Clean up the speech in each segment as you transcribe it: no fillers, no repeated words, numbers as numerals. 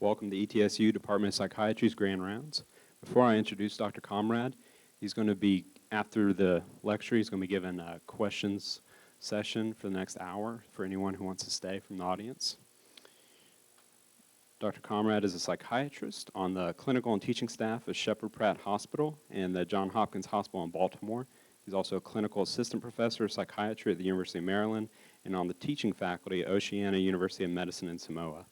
welcome the ETSU Department of Psychiatry's Grand Rounds. Before I introduce Dr. Komrad, he's going to be, after the lecture, he's going to be given a questions session for the next hour for anyone who wants to stay from the audience. Dr. Komrad is a psychiatrist on the clinical and teaching staff at Sheppard Pratt Hospital and the Johns Hopkins Hospital in Baltimore. He's also a clinical assistant professor of psychiatry at the University of Maryland and on the teaching faculty at Oceana University of Medicine in Samoa.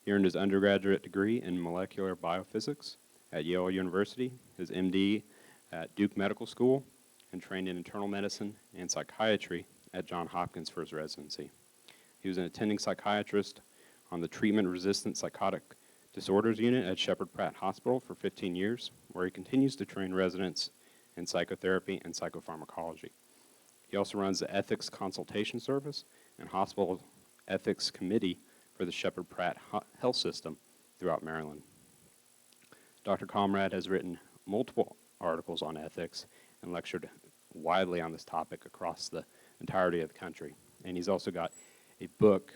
He earned his undergraduate degree in molecular biophysics at Yale University, his MD at Duke Medical School, and trained in internal medicine and psychiatry at Johns Hopkins for his residency. He was an attending psychiatrist on the treatment-resistant psychotic disorders unit at Sheppard Pratt Hospital for 15 years, where he continues to train residents in psychotherapy and psychopharmacology. He also runs the Ethics Consultation Service and Hospital Ethics Committee for the Sheppard Pratt Health System throughout Maryland. Dr. Komrad has written multiple articles on ethics and lectured widely on this topic across the entirety of the country. And he's also got a book,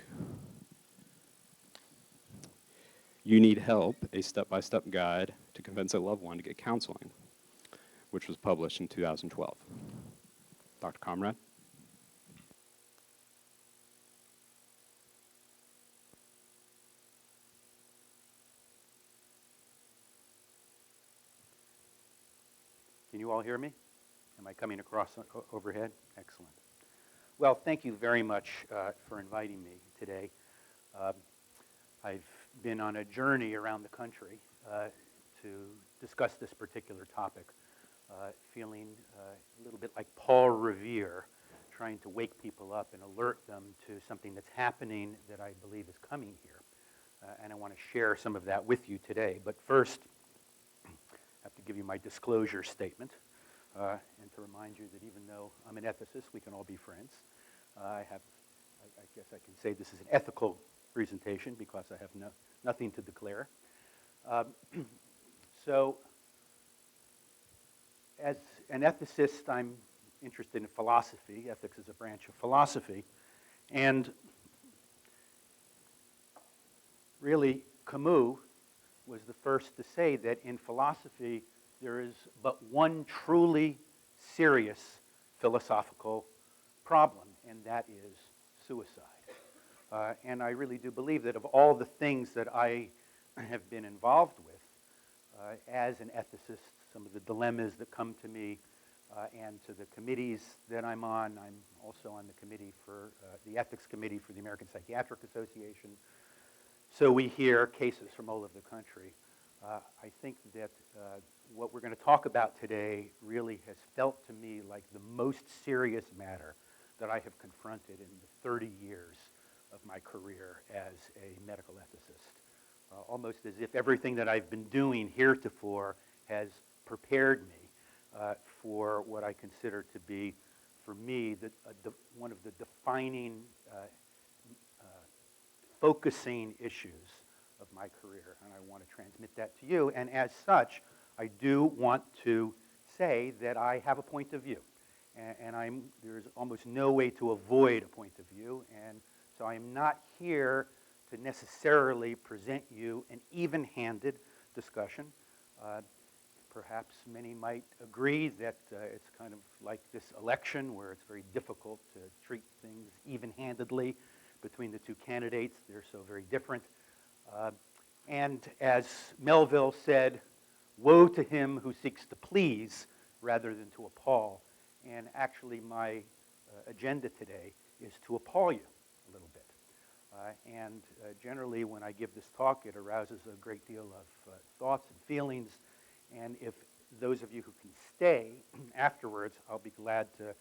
You Need Help, a step-by-step guide to convince a loved one to get counseling, which was published in 2012. Dr. Komrad. Can you all hear me? Am I coming across overhead? Excellent. Well, thank you very much for inviting me today. I've been on a journey around the country to discuss this particular topic, feeling a little bit like Paul Revere, trying to wake people up and alert them to something that's happening that I believe is coming here. And I want to share some of that with you today. But first, I have to give you my disclosure statement and to remind you that even though I'm an ethicist, we can all be friends. I guess I can say this is an ethical presentation because I have nothing to declare. So as an ethicist, I'm interested in philosophy. Ethics is a branch of philosophy. And really, Camus was the first to say that in philosophy, there is but one truly serious philosophical problem, and that is suicide. And I really do believe that of all the things that I have been involved with as an ethicist, some of the dilemmas that come to me and to the committees that I'm on also on the committee for the ethics committee for the American Psychiatric Association. So we hear cases from all over the country. I think that what we're going to talk about today really has felt to me like the most serious matter that I have confronted in the 30 years of my career as a medical ethicist. Almost as if everything that I've been doing heretofore has prepared me for what I consider to be, for me, one of the defining focusing issues of my career, and I want to transmit that to you. And as such, I do want to say that I have a point of view, and there's almost no way to avoid a point of view, and so I'm not here to necessarily present you an even-handed discussion. Perhaps many might agree that it's kind of like this election where it's very difficult to treat things even-handedly between the two candidates. They're so very different. And as Melville said, woe to him who seeks to please rather than to appall. And actually my agenda today is to appall you a little bit. And generally when I give this talk, it arouses a great deal of thoughts and feelings. And if those of you who can stay afterwards, I'll be glad to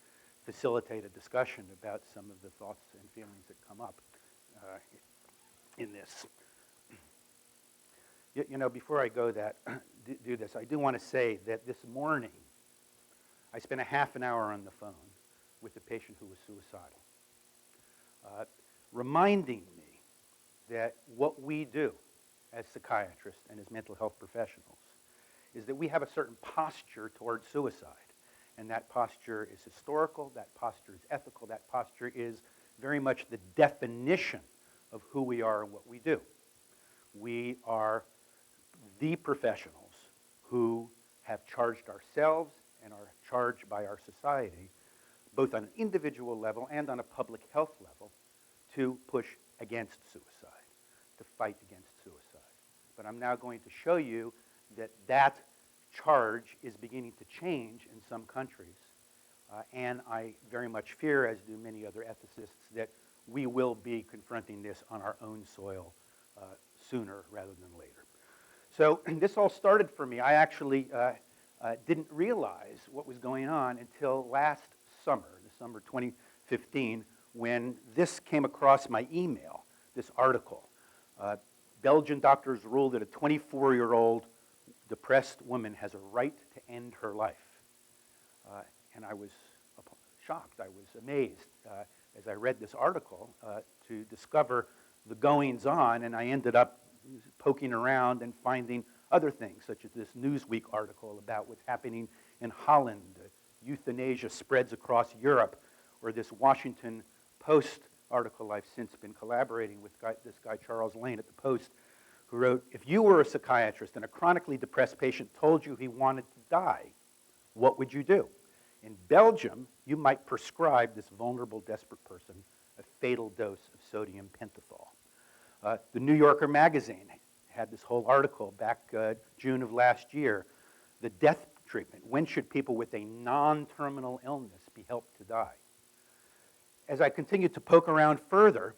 facilitate a discussion about some of the thoughts and feelings that come up in this. You know, before I go do this, I do want to say that this morning, I spent a half an hour on the phone with a patient who was suicidal, reminding me that what we do as psychiatrists and as mental health professionals is that we have a certain posture toward suicide. And that posture is historical, that posture is ethical, that posture is very much the definition of who we are and what we do. We are the professionals who have charged ourselves and are charged by our society, both on an individual level and on a public health level, to push against suicide, to fight against suicide. But I'm now going to show you that that charge is beginning to change in some countries. And I very much fear, as do many other ethicists, that we will be confronting this on our own soil sooner rather than later. So this all started for me. I actually didn't realize what was going on until last summer, the summer 2015, when this came across my email, this article. Belgian doctors ruled that a 24-year-old depressed woman has a right to end her life. And I was shocked, I was amazed as I read this article to discover the goings-on, and I ended up poking around and finding other things, such as this Newsweek article about what's happening in Holland. Euthanasia spreads across Europe, or this Washington Post article I've since been collaborating with this guy Charles Lane at the Post, who wrote, if you were a psychiatrist and a chronically depressed patient told you he wanted to die, what would you do? In Belgium, you might prescribe this vulnerable, desperate person a fatal dose of sodium pentothal. The New Yorker magazine had this whole article back June of last year. The death treatment. When should people with a non-terminal illness be helped to die? As I continued to poke around further,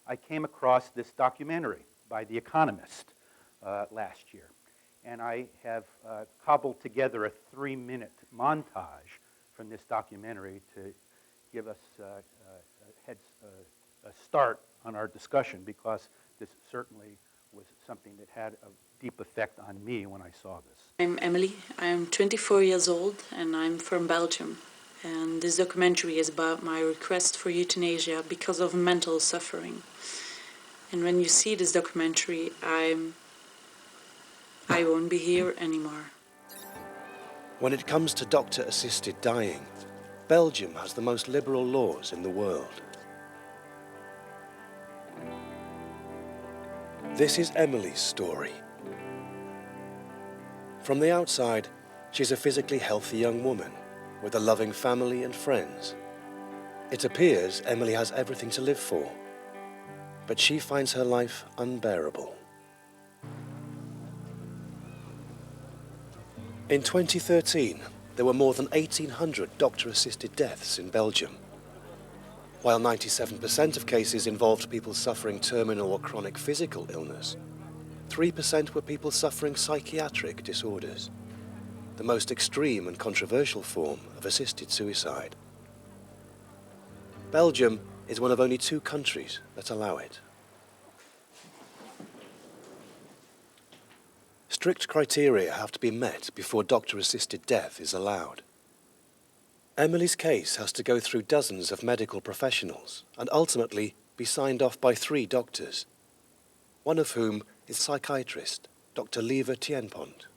I came across this documentary by The Economist last year. And I have cobbled together a 3-minute montage from this documentary to give us a start on our discussion, because this certainly was something that had a deep effect on me when I saw this. I'm Emily. I'm 24 years old and I'm from Belgium. And this documentary is about my request for euthanasia because of mental suffering. And when you see this documentary, I won't be here anymore. When it comes to doctor-assisted dying, Belgium has the most liberal laws in the world. This is Emily's story. From the outside, she's a physically healthy young woman with a loving family and friends. It appears Emily has everything to live for, but she finds her life unbearable. In 2013, there were more than 1,800 doctor-assisted deaths in Belgium. While 97% of cases involved people suffering terminal or chronic physical illness, 3% were people suffering psychiatric disorders, the most extreme and controversial form of assisted suicide. Belgium is one of only 2 countries that allow it. Strict criteria have to be met before doctor-assisted death is allowed. Emily's case has to go through dozens of medical professionals and ultimately be signed off by 3 doctors, one of whom is psychiatrist, Dr. Lieve Tienpont.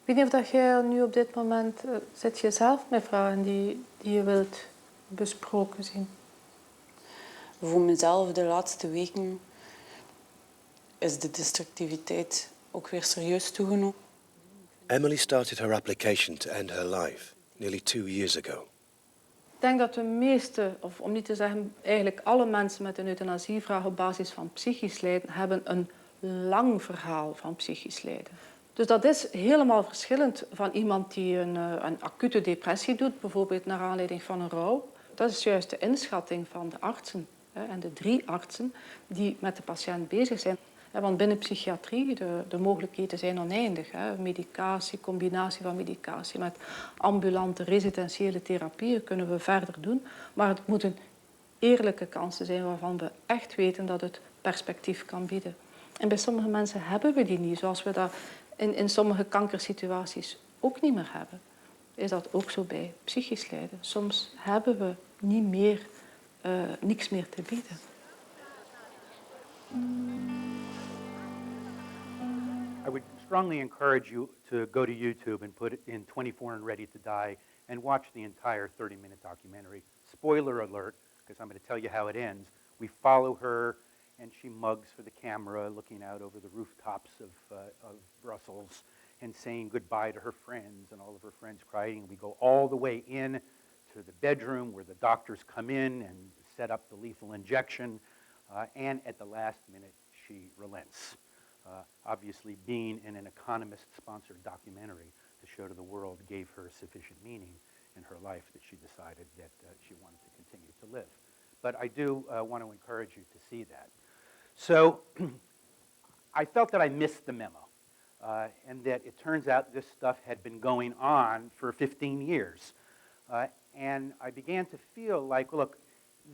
Ik weet niet of jij nu op dit moment zit je zelf met vragen die je wilt besproken zien. Voor mezelf de laatste weken is de destructiviteit ook weer serieus toegenomen. Emily started her application to end her life nearly 2 years ago. Ik denk dat de meeste, of om niet te zeggen eigenlijk alle mensen met een euthanasievraag op basis van psychisch lijden, hebben een lang verhaal van psychisch lijden. Dus dat is helemaal verschillend van iemand die een acute depressie doet, bijvoorbeeld naar aanleiding van een rouw. Dat is juist de inschatting van de artsen en de 3 artsen die met de patiënt bezig zijn. Want binnen psychiatrie, de mogelijkheden zijn oneindig. Medicatie, combinatie van medicatie met ambulante residentiële therapieën kunnen we verder doen. Maar het moeten eerlijke kansen zijn waarvan we echt weten dat het perspectief kan bieden. En bij sommige mensen hebben we die niet, zoals we dat in sommige kankersituaties ook niet meer hebben. Is dat ook zo bij psychisch lijden? Soms hebben we niet meer, niks meer te bieden. I would strongly encourage you to go to YouTube and put it in 24 and Ready to Die and watch the entire 30-minute documentary. Spoiler alert, because I'm going to tell you how it ends. We follow her and she mugs for the camera, looking out over the rooftops of Brussels and saying goodbye to her friends, and all of her friends crying. We go all the way in to the bedroom where the doctors come in and set up the lethal injection, and at the last minute, she relents. Obviously, being in an economist-sponsored documentary to show to the world gave her sufficient meaning in her life that she decided that she wanted to continue to live. But I do want to encourage you to see that. So I felt that I missed the memo, and that it turns out this stuff had been going on for 15 years. And I began to feel like, look,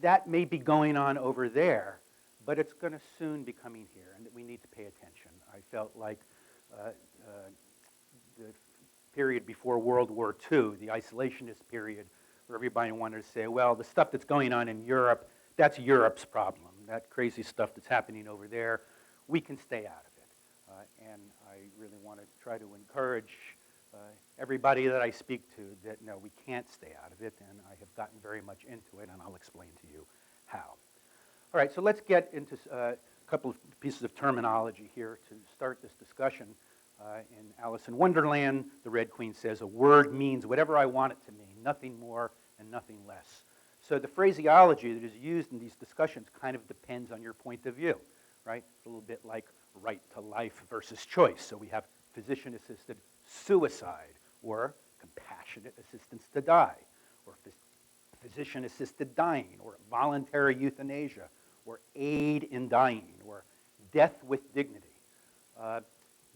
that may be going on over there, but it's going to soon be coming here, and that we need to pay attention. I felt like the period before World War II, the isolationist period, where everybody wanted to say, well, the stuff that's going on in Europe, that's Europe's problem. That crazy stuff that's happening over there, we can stay out of it. And I really want to try to encourage everybody that I speak to that, no, we can't stay out of it, and I have gotten very much into it, and I'll explain to you how. All right, so let's get into a couple of pieces of terminology here to start this discussion. In Alice in Wonderland, the Red Queen says, a word means whatever I want it to mean, nothing more and nothing less. So the phraseology that is used in these discussions kind of depends on your point of view, right? It's a little bit like right to life versus choice. So we have physician-assisted suicide, or compassionate assistance to die, or physician-assisted dying, or voluntary euthanasia, or aid in dying, or death with dignity.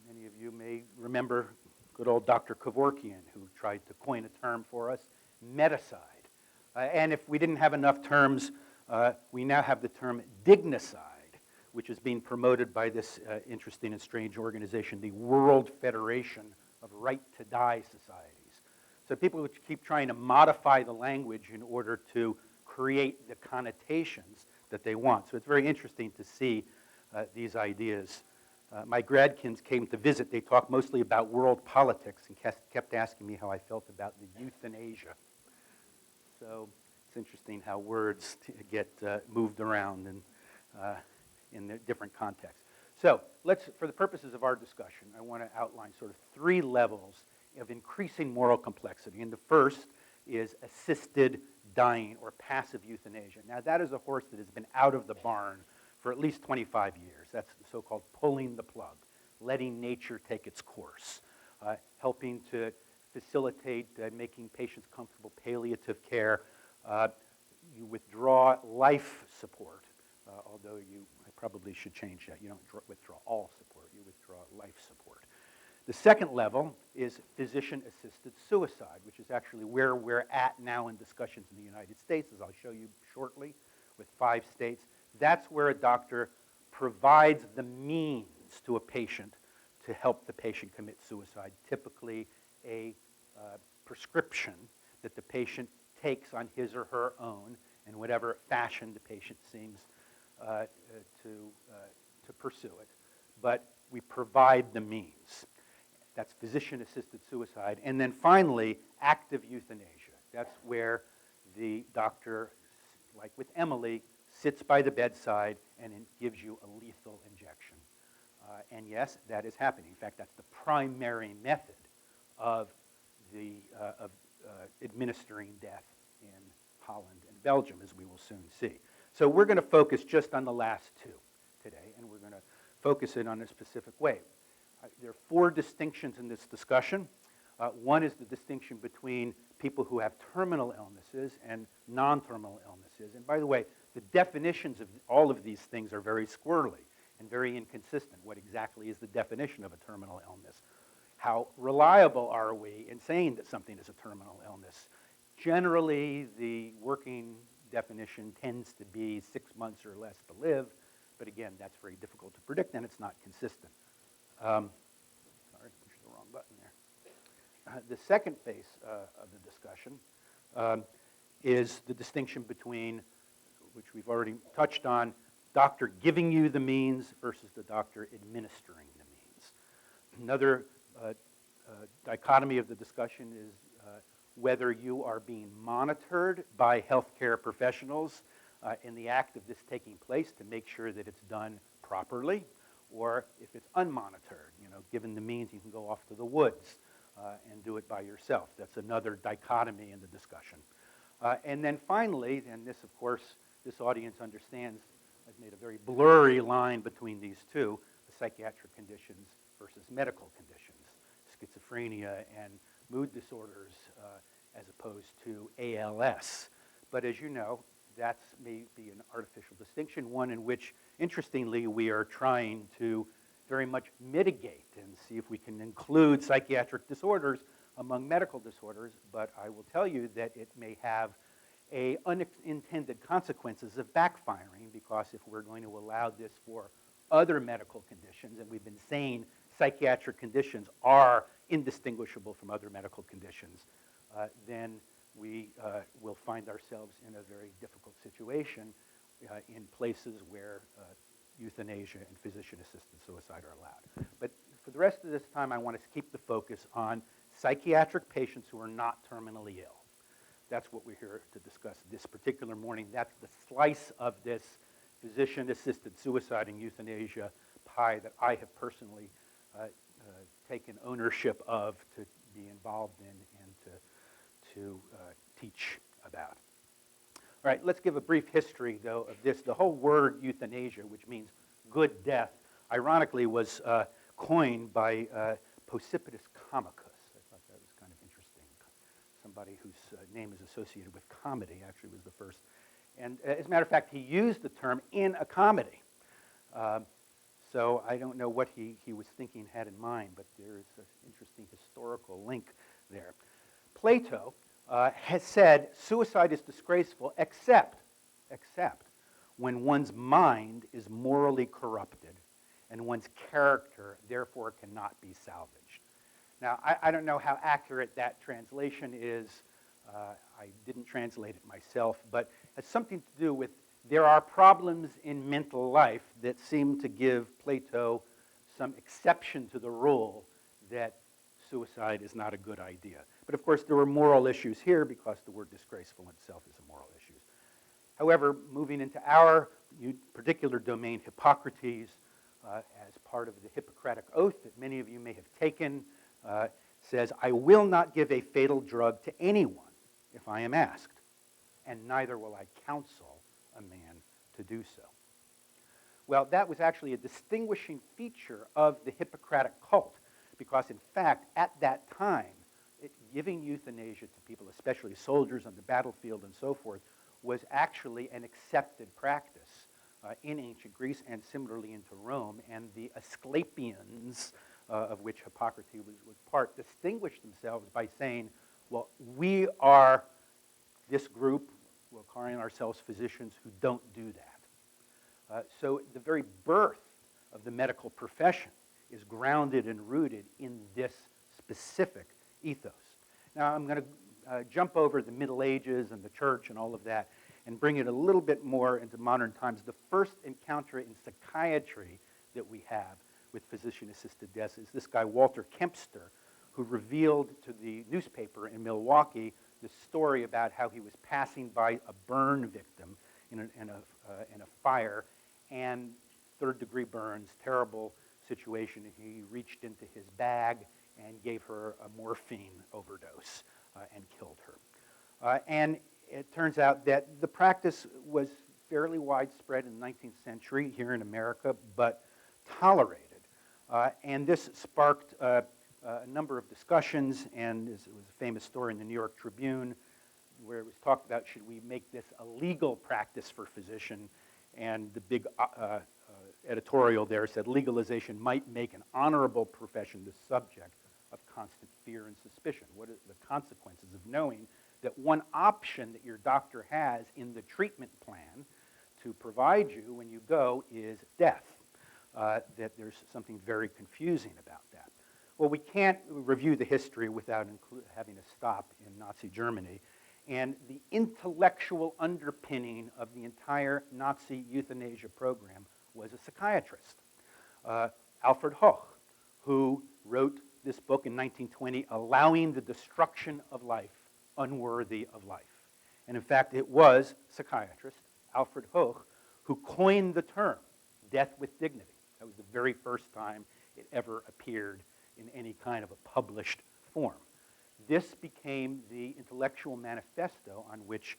Many of you may remember good old Dr. Kevorkian, who tried to coin a term for us, medicide. And if we didn't have enough terms, we now have the term dignicide, which is being promoted by this interesting and strange organization, the World Federation of Right to Die Societies. So people keep trying to modify the language in order to create the connotations that they want. So it's very interesting to see these ideas. My gradkins came to visit. They talked mostly about world politics and kept asking me how I felt about the euthanasia. So it's interesting how words get moved around in the different contexts. So let's, for the purposes of our discussion, I want to outline sort of 3 levels of increasing moral complexity. And the first is assisted dying, or passive euthanasia. Now that is a horse that has been out of the barn for at least 25 years. That's the so-called pulling the plug, letting nature take its course, helping to facilitate making patients comfortable palliative care. You withdraw life support, although I probably should change that. You don't withdraw all support, you withdraw life support. The second level is physician-assisted suicide, which is actually where we're at now in discussions in the United States, as I'll show you shortly, with 5 states. That's where a doctor provides the means to a patient to help the patient commit suicide, typically a prescription that the patient takes on his or her own in whatever fashion the patient seems to pursue it. But we provide the means. That's physician-assisted suicide. And then finally, active euthanasia. That's where the doctor, like with Emily, sits by the bedside and gives you a lethal injection. And yes, that is happening. In fact, that's the primary method of administering death in Holland and Belgium, as we will soon see. So we're going to focus just on the last 2 today, and we're going to focus it on a specific way. There are 4 distinctions in this discussion. One is the distinction between people who have terminal illnesses and non-terminal illnesses. And by the way, the definitions of all of these things are very squirrely and very inconsistent. What exactly is the definition of a terminal illness? How reliable are we in saying that something is a terminal illness? Generally, the working definition tends to be 6 months or less to live, but again, that's very difficult to predict, and it's not consistent. Sorry, pushed the wrong button there. The second phase of the discussion is the distinction between, which we've already touched on, doctor giving you the means versus the doctor administering the means. Another dichotomy of the discussion is whether you are being monitored by healthcare professionals in the act of this taking place to make sure that it's done properly, or if it's unmonitored. You know, given the means, you can go off to the woods and do it by yourself. That's another dichotomy in the discussion. And then finally, and this, of course, this audience understands, I've made a very blurry line between these two, the psychiatric conditions versus medical conditions, schizophrenia and mood disorders as opposed to ALS. But as you know, that may be an artificial distinction, one in which, interestingly, we are trying to very much mitigate and see if we can include psychiatric disorders among medical disorders, but I will tell you that it may have unintended consequences of backfiring, because if we're going to allow this for other medical conditions, and we've been saying psychiatric conditions are indistinguishable from other medical conditions, then we will find ourselves in a very difficult situation in places where euthanasia and physician-assisted suicide are allowed. But for the rest of this time, I want to keep the focus on psychiatric patients who are not terminally ill. That's what we're here to discuss this particular morning. That's the slice of this physician-assisted suicide and euthanasia pie that I have personally taken ownership of, to be involved in and to teach about. All right, let's give a brief history, though, of this. The whole word euthanasia, which means good death, ironically was coined by Precipitous Comicus. I thought that was kind of interesting. Somebody whose name is associated with comedy actually was the first. And as a matter of fact, he used the term in a comedy. So I don't know what he was thinking, had in mind, but there's an interesting historical link there. Plato has said suicide is disgraceful except when one's mind is morally corrupted and one's character therefore cannot be salvaged. Now, I don't know how accurate that translation is. I didn't translate it myself, but it has something to do with there are problems in mental life that seem to give Plato some exception to the rule that suicide is not a good idea. But of course, there were moral issues here because the word disgraceful itself is a moral issue. However, moving into our particular domain, Hippocrates, as part of the Hippocratic Oath that many of you may have taken, says, "I will not give a fatal drug to anyone if I am asked, and neither will I counsel a man to do so." Well, that was actually a distinguishing feature of the Hippocratic cult, because in fact, at that time, giving euthanasia to people, especially soldiers on the battlefield and so forth, was actually an accepted practice in ancient Greece and similarly into Rome. And the Asclepians, of which Hippocrates was part, distinguished themselves by saying, well, we are this group, we're calling ourselves physicians, who don't do that. So the very birth of the medical profession is grounded and rooted in this specific ethos. Now I'm going to jump over the Middle Ages and the church and all of that and bring it a little bit more into modern times. The first encounter in psychiatry that we have with physician-assisted deaths is this guy, Walter Kempster, who revealed to the newspaper in Milwaukee the story about how he was passing by a burn victim in a fire, and third-degree burns, terrible situation. He reached into his bag and gave her a morphine overdose and killed her. And it turns out that the practice was fairly widespread in the 19th century here in America, but tolerated. And this sparked a number of discussions, and it was a famous story in the New York Tribune where it was talked about, should we make this a legal practice for physician? And the big editorial there said legalization might make an honorable profession the subject of constant fear and suspicion. What are the consequences of knowing that one option that your doctor has in the treatment plan to provide you when you go is death? That there's something very confusing about that. Well, we can't review the history without having a stop in Nazi Germany. And the intellectual underpinning of the entire Nazi euthanasia program was a psychiatrist, Alfred Hoch, who wrote this book in 1920, Allowing the Destruction of Life Unworthy of Life. And in fact, it was psychiatrist Alfred Hoch, who coined the term death with dignity. That was the very first time it ever appeared in any kind of a published form. This became the intellectual manifesto on which,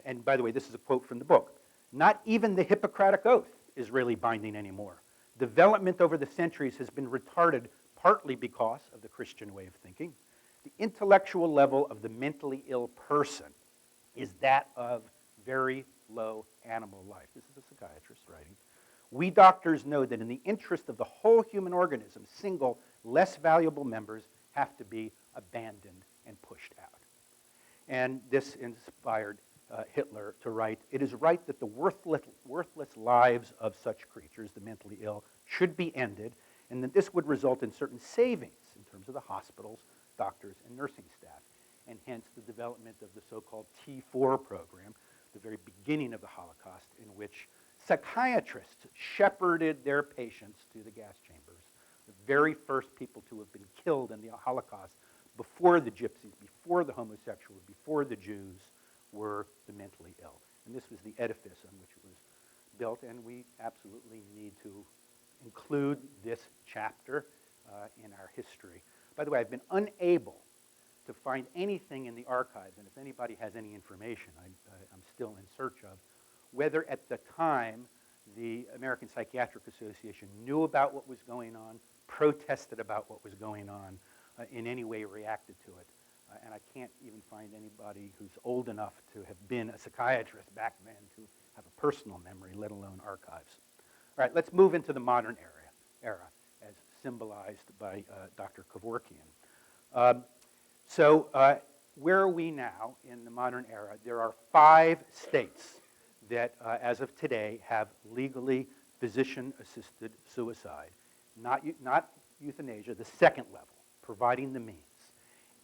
and by the way, this is a quote from the book, "Not even the Hippocratic Oath is really binding anymore. Development over the centuries has been retarded partly because of the Christian way of thinking. The intellectual level of the mentally ill person is that of very low animal life." This is a psychiatrist writing. "We doctors know that in the interest of the whole human organism, single, less valuable members have to be abandoned and pushed out." And this inspired Hitler to write, "It is right that the worthless lives of such creatures, the mentally ill, should be ended, and that this would result in certain savings in terms of the hospitals, doctors, and nursing staff." And hence the development of the so-called T4 program, the very beginning of the Holocaust, in which psychiatrists shepherded their patients to the gas chambers. The very first people to have been killed in the Holocaust before the gypsies, before the homosexuals, before the Jews, were the mentally ill. And this was the edifice on which it was built, and we absolutely need to include this chapter in our history. By the way, I've been unable to find anything in the archives, and if anybody has any information, I'm still in search of, whether at the time the American Psychiatric Association knew about what was going on, protested about what was going on, in any way reacted to it. And I can't even find anybody who's old enough to have been a psychiatrist back then to have a personal memory, let alone archives. All right, let's move into the modern era as symbolized by Dr. Kevorkian. Where are we now in the modern era? There are 5 states that, as of today, have legally physician-assisted suicide. Not euthanasia, the second level, providing the means.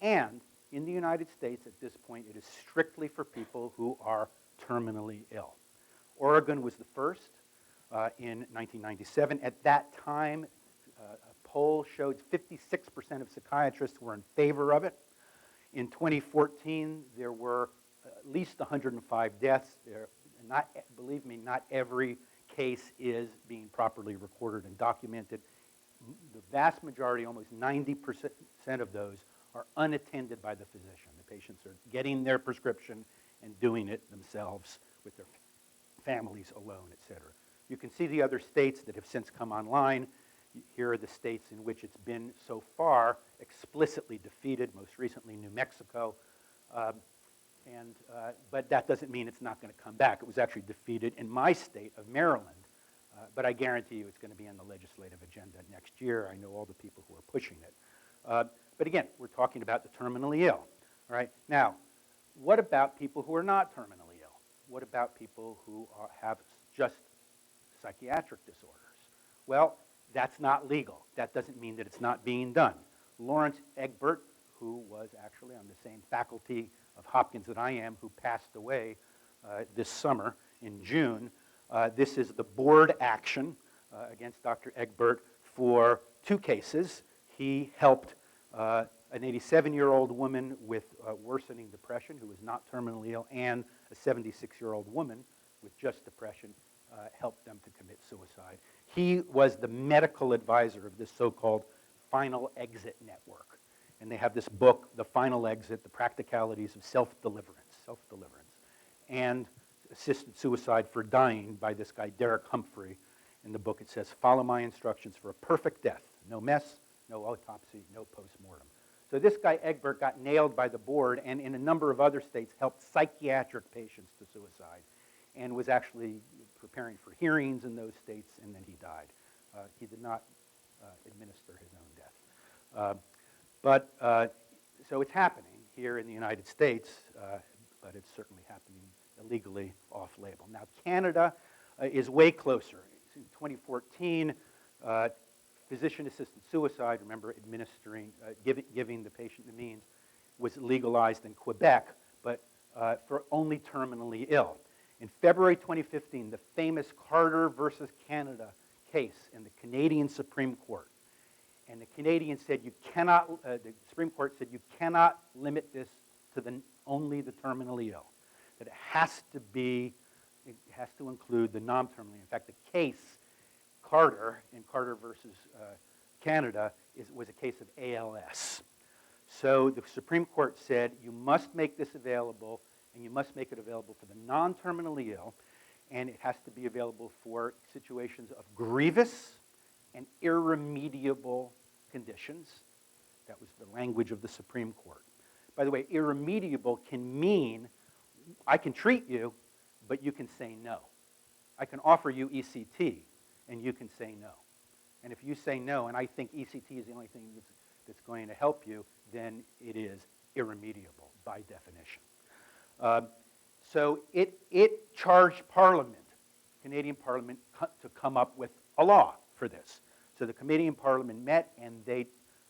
And in the United States, at this point, it is strictly for people who are terminally ill. Oregon was the first in 1997. At that time, a poll showed 56% of psychiatrists were in favor of it. In 2014, there were at least 105 deaths. Believe me, not every case is being properly recorded and documented. The vast majority, almost 90% of those, are unattended by the physician. The patients are getting their prescription and doing it themselves with their families alone, et cetera. You can see the other states that have since come online. Here are the states in which it's been so far explicitly defeated, most recently New Mexico. But that doesn't mean it's not going to come back. It was actually defeated in my state of Maryland, but I guarantee you it's going to be on the legislative agenda next year. I know all the people who are pushing it. But again, we're talking about the terminally ill. All right? Now, what about people who are not terminally ill? What about people who have just psychiatric disorders? Well, that's not legal. That doesn't mean that it's not being done. Lawrence Egbert, who was actually on the same faculty of Hopkins that I am, who passed away this summer in June. This is the board action against Dr. Egbert for 2 cases. He helped an 87-year-old woman with worsening depression who was not terminally ill, and a 76-year-old woman with just depression helped them to commit suicide. He was the medical advisor of this so-called Final Exit Network. And they have this book, The Final Exit, The Practicalities of Self-Deliverance, and Assisted Suicide for Dying by this guy, Derek Humphrey. In the book it says, "Follow my instructions for a perfect death. No mess, no autopsy, no post-mortem." So this guy, Egbert, got nailed by the board and in a number of other states helped psychiatric patients to suicide and was actually preparing for hearings in those states, and then he died. He did not administer his own death. So it's happening here in the United States, but it's certainly happening illegally off-label. Now, Canada is way closer. In 2014, physician-assisted suicide, remember administering, giving the patient the means, was legalized in Quebec, but for only terminally ill. In February 2015, the famous Carter versus Canada case in the Canadian Supreme Court. And the Canadians said you cannot, the Supreme Court said you cannot limit this to only the terminally ill. That it has to be it has to include the non-terminally. In fact, the case, Carter, in Carter versus Canada, was a case of ALS. So the Supreme Court said you must make this available, and you must make it available for the non-terminally ill, and it has to be available for situations of grievous and irremediable conditions. That was the language of the Supreme Court. By the way, irremediable can mean I can treat you, but you can say no. I can offer you ECT, and you can say no. And if you say no, and I think ECT is the only thing that's going to help you, then it is irremediable by definition. So it charged Parliament, Canadian Parliament, to come up with a law for this. So the Canadian Parliament met, and they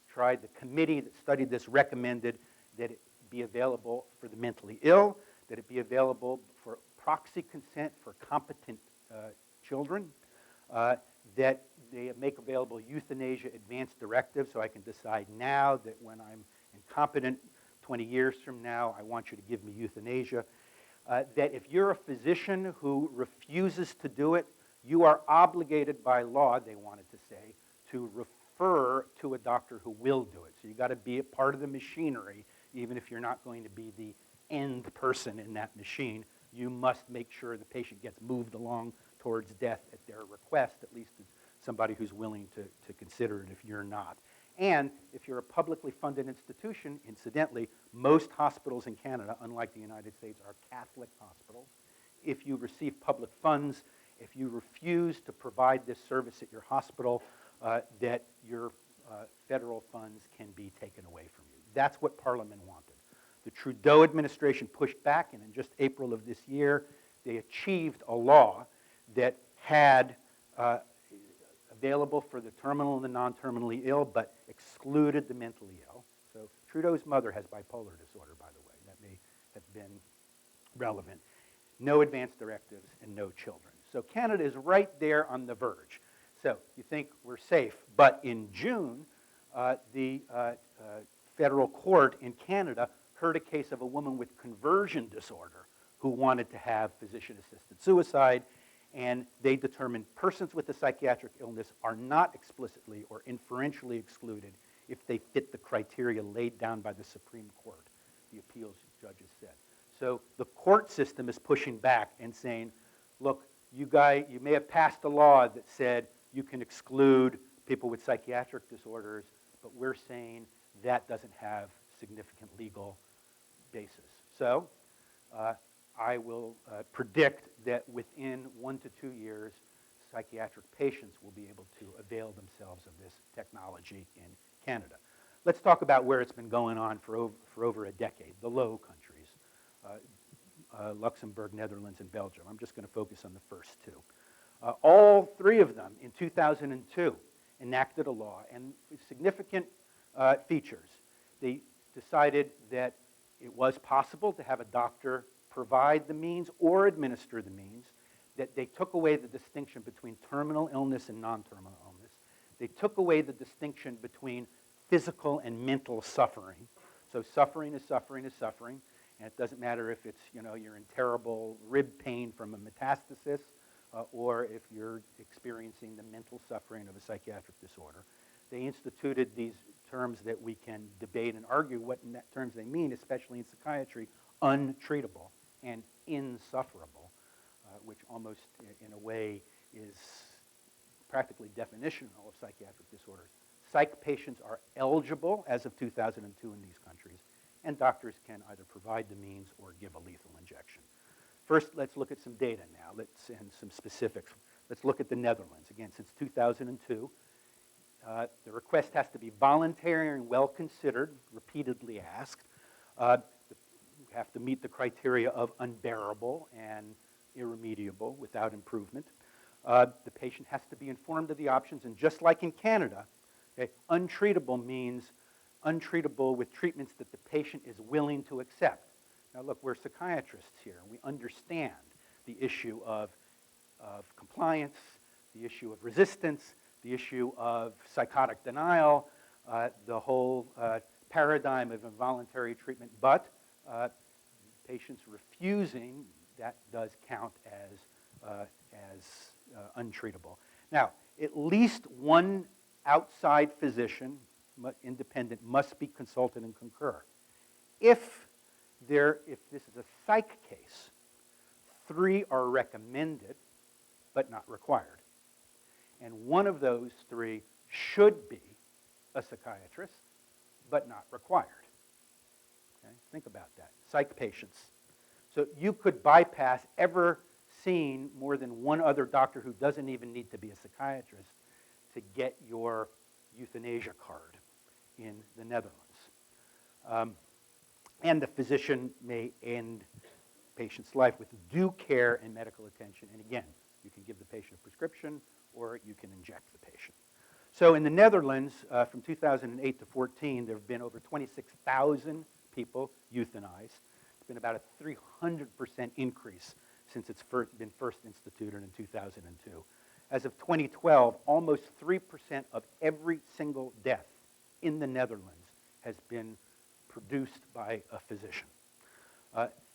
tried, the committee that studied this recommended that it be available for the mentally ill, that it be available for proxy consent for competent children, that they make available euthanasia advance directive, so I can decide now that when I'm incompetent 20 years from now, I want you to give me euthanasia. That if you're a physician who refuses to do it, you are obligated by law, they wanted to say, to refer to a doctor who will do it. So you've got to be a part of the machinery, even if you're not going to be the end person in that machine. You must make sure the patient gets moved along towards death at their request, at least somebody who's willing to consider it if you're not. And if you're a publicly funded institution, incidentally, most hospitals in Canada, unlike the United States, are Catholic hospitals. If you receive public funds, if you refuse to provide this service at your hospital, that your federal funds can be taken away from you. That's what Parliament wanted. The Trudeau administration pushed back, and in just April of this year, they achieved a law that had available for the terminal and the non-terminally ill, but excluded the mentally ill. So Trudeau's mother has bipolar disorder, by the way. That may have been relevant. No advance directives and no children. So Canada is right there on the verge. So you think we're safe, but in June, the federal court in Canada heard a case of a woman with conversion disorder who wanted to have physician-assisted suicide, and they determined persons with a psychiatric illness are not explicitly or inferentially excluded if they fit the criteria laid down by the Supreme Court, the appeals judges said. So the court system is pushing back and saying, look, you may have passed a law that said you can exclude people with psychiatric disorders, but we're saying that doesn't have significant legal basis. So I will predict that within 1 to 2 years, psychiatric patients will be able to avail themselves of this technology in Canada. Let's talk about where it's been going on for over a decade, the Low Countries, Luxembourg, Netherlands, and Belgium. I'm just going to focus on the first two. All three of them in 2002 enacted a law, and with significant features. They decided that it was possible to have a doctor provide the means or administer the means, that they took away the distinction between terminal illness and non-terminal illness. They took away the distinction between physical and mental suffering. So suffering is suffering is suffering, and it doesn't matter if it's, you're in terrible rib pain from a metastasis or if you're experiencing the mental suffering of a psychiatric disorder. They instituted these terms that we can debate and argue what terms they mean, especially in psychiatry, untreatable and insufferable, which almost in a way is practically definitional of psychiatric disorders. Psych patients are eligible as of 2002 in these countries, and doctors can either provide the means or give a lethal injection. First, let's look at some data now, and some specifics. Let's look at the Netherlands. Again, since 2002, the request has to be voluntary and well-considered, repeatedly asked. You have to meet the criteria of unbearable and irremediable without improvement. The patient has to be informed of the options, and just like in Canada, okay, untreatable means untreatable with treatments that the patient is willing to accept. Now look, we're psychiatrists here, and we understand the issue of compliance, the issue of resistance, the issue of psychotic denial, the whole paradigm of involuntary treatment, but patients refusing that does count as untreatable. Now, at least one outside physician, independent, must be consulted and concur. If this is a psych case, 3 are recommended, but not required. And one of those 3 should be a psychiatrist, but not required. Okay? Think about that. Psych patients. So you could bypass ever seeing more than one other doctor who doesn't even need to be a psychiatrist to get your euthanasia card in the Netherlands. And the physician may end patient's life with due care and medical attention. And again, you can give the patient a prescription or you can inject the patient. So in the Netherlands, from 2008 to 14, there have been over 26,000 people euthanized. It's been about a 300% increase since it's been first instituted in 2002. As of 2012, almost 3% of every single death in the Netherlands has been produced by a physician.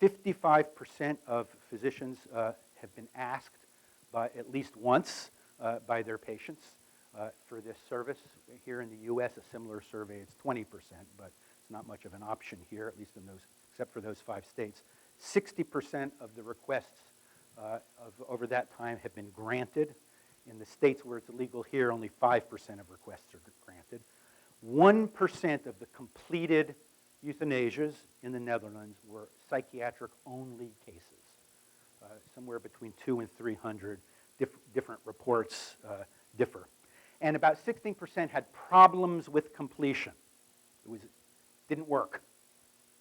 55% of physicians have been asked by at least once by their patients for this service. Here in the US, a similar survey, it's 20%, but it's not much of an option here, at least in those, except for those 5 states. 60% of the requests over that time have been granted. In the states where it's illegal here, only 5% of requests are granted. 1% of the completed euthanasias in the Netherlands were psychiatric-only cases. Somewhere between 200 and 300 different reports differ. And about 16% had problems with completion. It didn't work.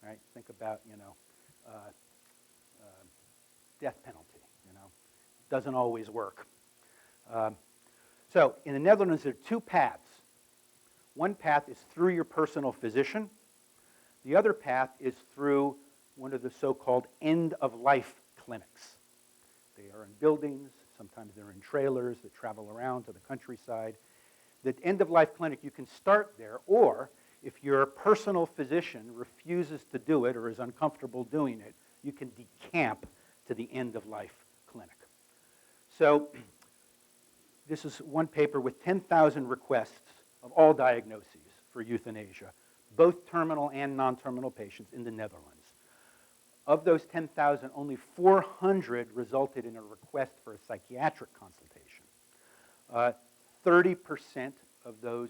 Right? Think about, death penalty. Doesn't always work. So in the Netherlands, there are 2 paths. One path is through your personal physician. The other path is through one of the so-called end-of-life clinics. They are in buildings. Sometimes they're in trailers that travel around to the countryside. The end-of-life clinic, you can start there, or if your personal physician refuses to do it or is uncomfortable doing it, you can decamp to the end-of-life clinic. So this is one paper with 10,000 requests of all diagnoses for euthanasia, both terminal and non-terminal patients in the Netherlands. Of those 10,000, only 400 resulted in a request for a psychiatric consultation. 30% of those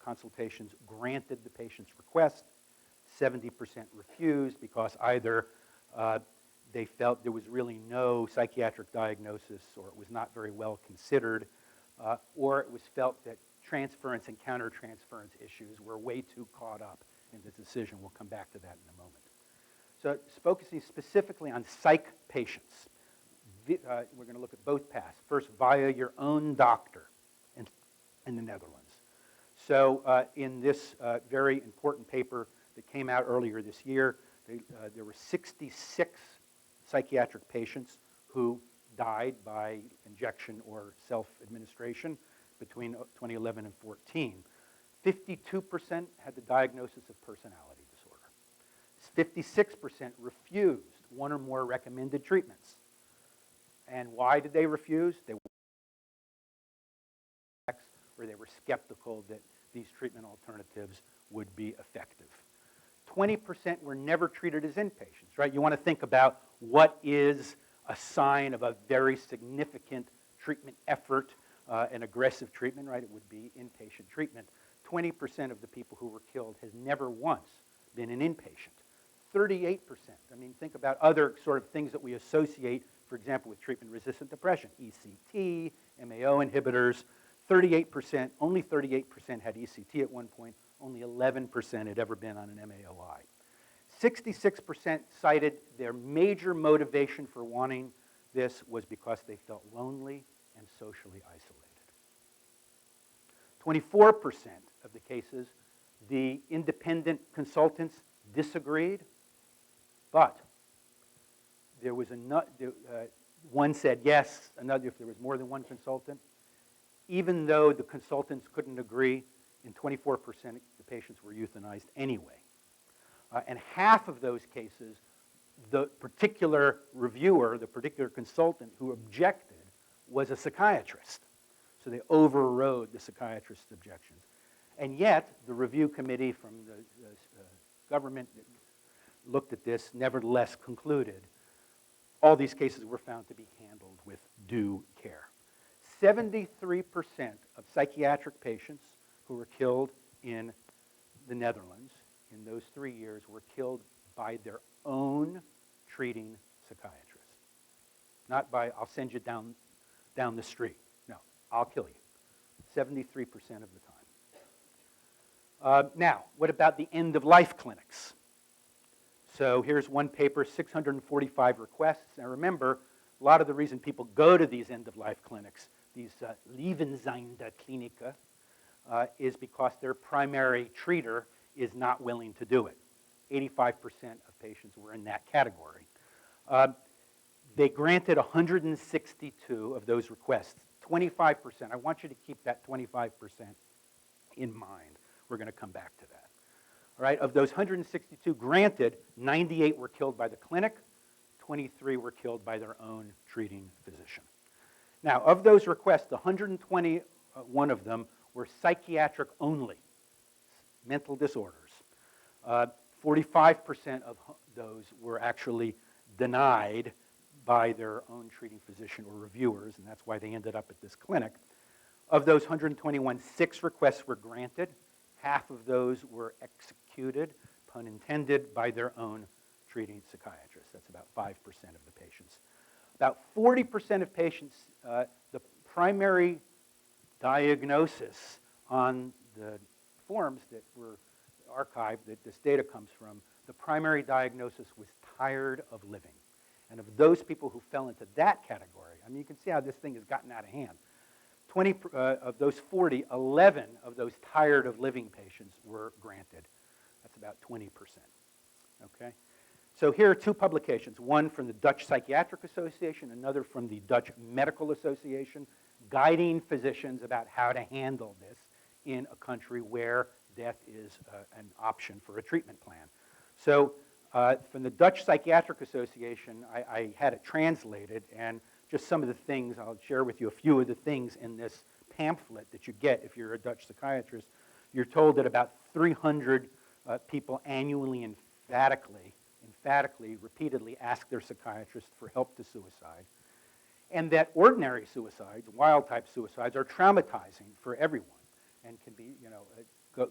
consultations granted the patient's request. 70% refused because either they felt there was really no psychiatric diagnosis, or it was not very well considered, or it was felt that transference and countertransference issues were way too caught up in the decision. We'll come back to that in a moment. So it's focusing specifically on psych patients. We're going to look at both paths. First, via your own doctor in the Netherlands. So in this very important paper that came out earlier this year, there were 66 psychiatric patients who died by injection or self-administration between 2011 and 14. 52% had the diagnosis of personality disorder. 56% refused one or more recommended treatments. And why did they refuse? They were skeptical that these treatment alternatives would be effective. 20% were never treated as inpatients, right? You want to think about what is a sign of a very significant treatment effort, an aggressive treatment, right? It would be inpatient treatment. 20% of the people who were killed has never once been an inpatient. 38%, I mean, think about other sort of things that we associate, for example, with treatment-resistant depression, ECT, MAO inhibitors. 38%, only 38% had ECT at one point, only 11% had ever been on an MAOI. 66% cited their major motivation for wanting this was because they felt lonely and socially isolated. 24% of the cases, the independent consultants disagreed, but there was one said yes, another if there was more than one consultant. Even though the consultants couldn't agree, in 24% the patients were euthanized anyway. And half of those cases the particular reviewer, the particular consultant who objected was a psychiatrist. So they overrode the psychiatrist's objections. And yet, the review committee from the government that looked at this nevertheless concluded all these cases were found to be handled with due care. 73% of psychiatric patients who were killed in the Netherlands in those 3 years were killed by their own treating psychiatrist. Not by, I'll send you down the street. No, I'll kill you. 73% of the time. Now, what about the end-of-life clinics? So here's one paper, 645 requests. Now remember, a lot of the reason people go to these end-of-life clinics, these Lebenseinde Kliniken, is because their primary treater is not willing to do it. 85% of patients were in that category. They granted 162 of those requests, 25%. I want you to keep that 25% in mind. We're going to come back to that. All right, of those 162 granted, 98 were killed by the clinic, 23 were killed by their own treating physician. Now, of those requests, 121 of them were psychiatric only, mental disorders. 45% of those were actually denied by their own treating physician or reviewers, and that's why they ended up at this clinic. Of those 121, 6 requests were granted. Half of those were executed, pun intended, by their own treating psychiatrist. That's about 5% of the patients. About 40% of patients, the primary diagnosis on the forms that were archived, that this data comes from, the primary diagnosis was tired of living. And of those people who fell into that category, I mean, you can see how this thing has gotten out of hand. 20 of those 40, 11 of those tired of living patients were granted. That's about 20%. Okay? So here are 2 publications, one from the Dutch Psychiatric Association, another from the Dutch Medical Association, guiding physicians about how to handle this in a country where death is an option for a treatment plan. So from the Dutch Psychiatric Association, I had it translated, and just some of the things, I'll share with you a few of the things in this pamphlet that you get if you're a Dutch psychiatrist. You're told that about 300 people annually emphatically, repeatedly ask their psychiatrist for help to suicide. And that ordinary suicides, wild-type suicides, are traumatizing for everyone and can be,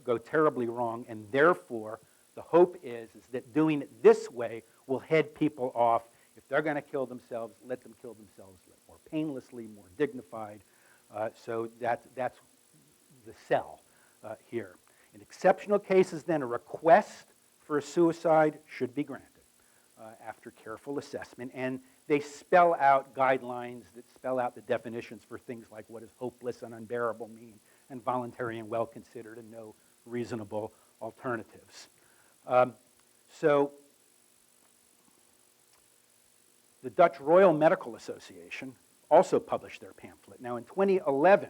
go terribly wrong. And therefore, the hope is that doing it this way will head people off. If they're going to kill themselves, let them kill themselves more painlessly, more dignified. So that's the sell here. In exceptional cases, then, a request for a suicide should be granted after careful assessment. And they spell out guidelines that spell out the definitions for things like what does hopeless and unbearable mean, and voluntary and well-considered, and no reasonable alternatives. So the Dutch Royal Medical Association also published their pamphlet. Now, in 2011,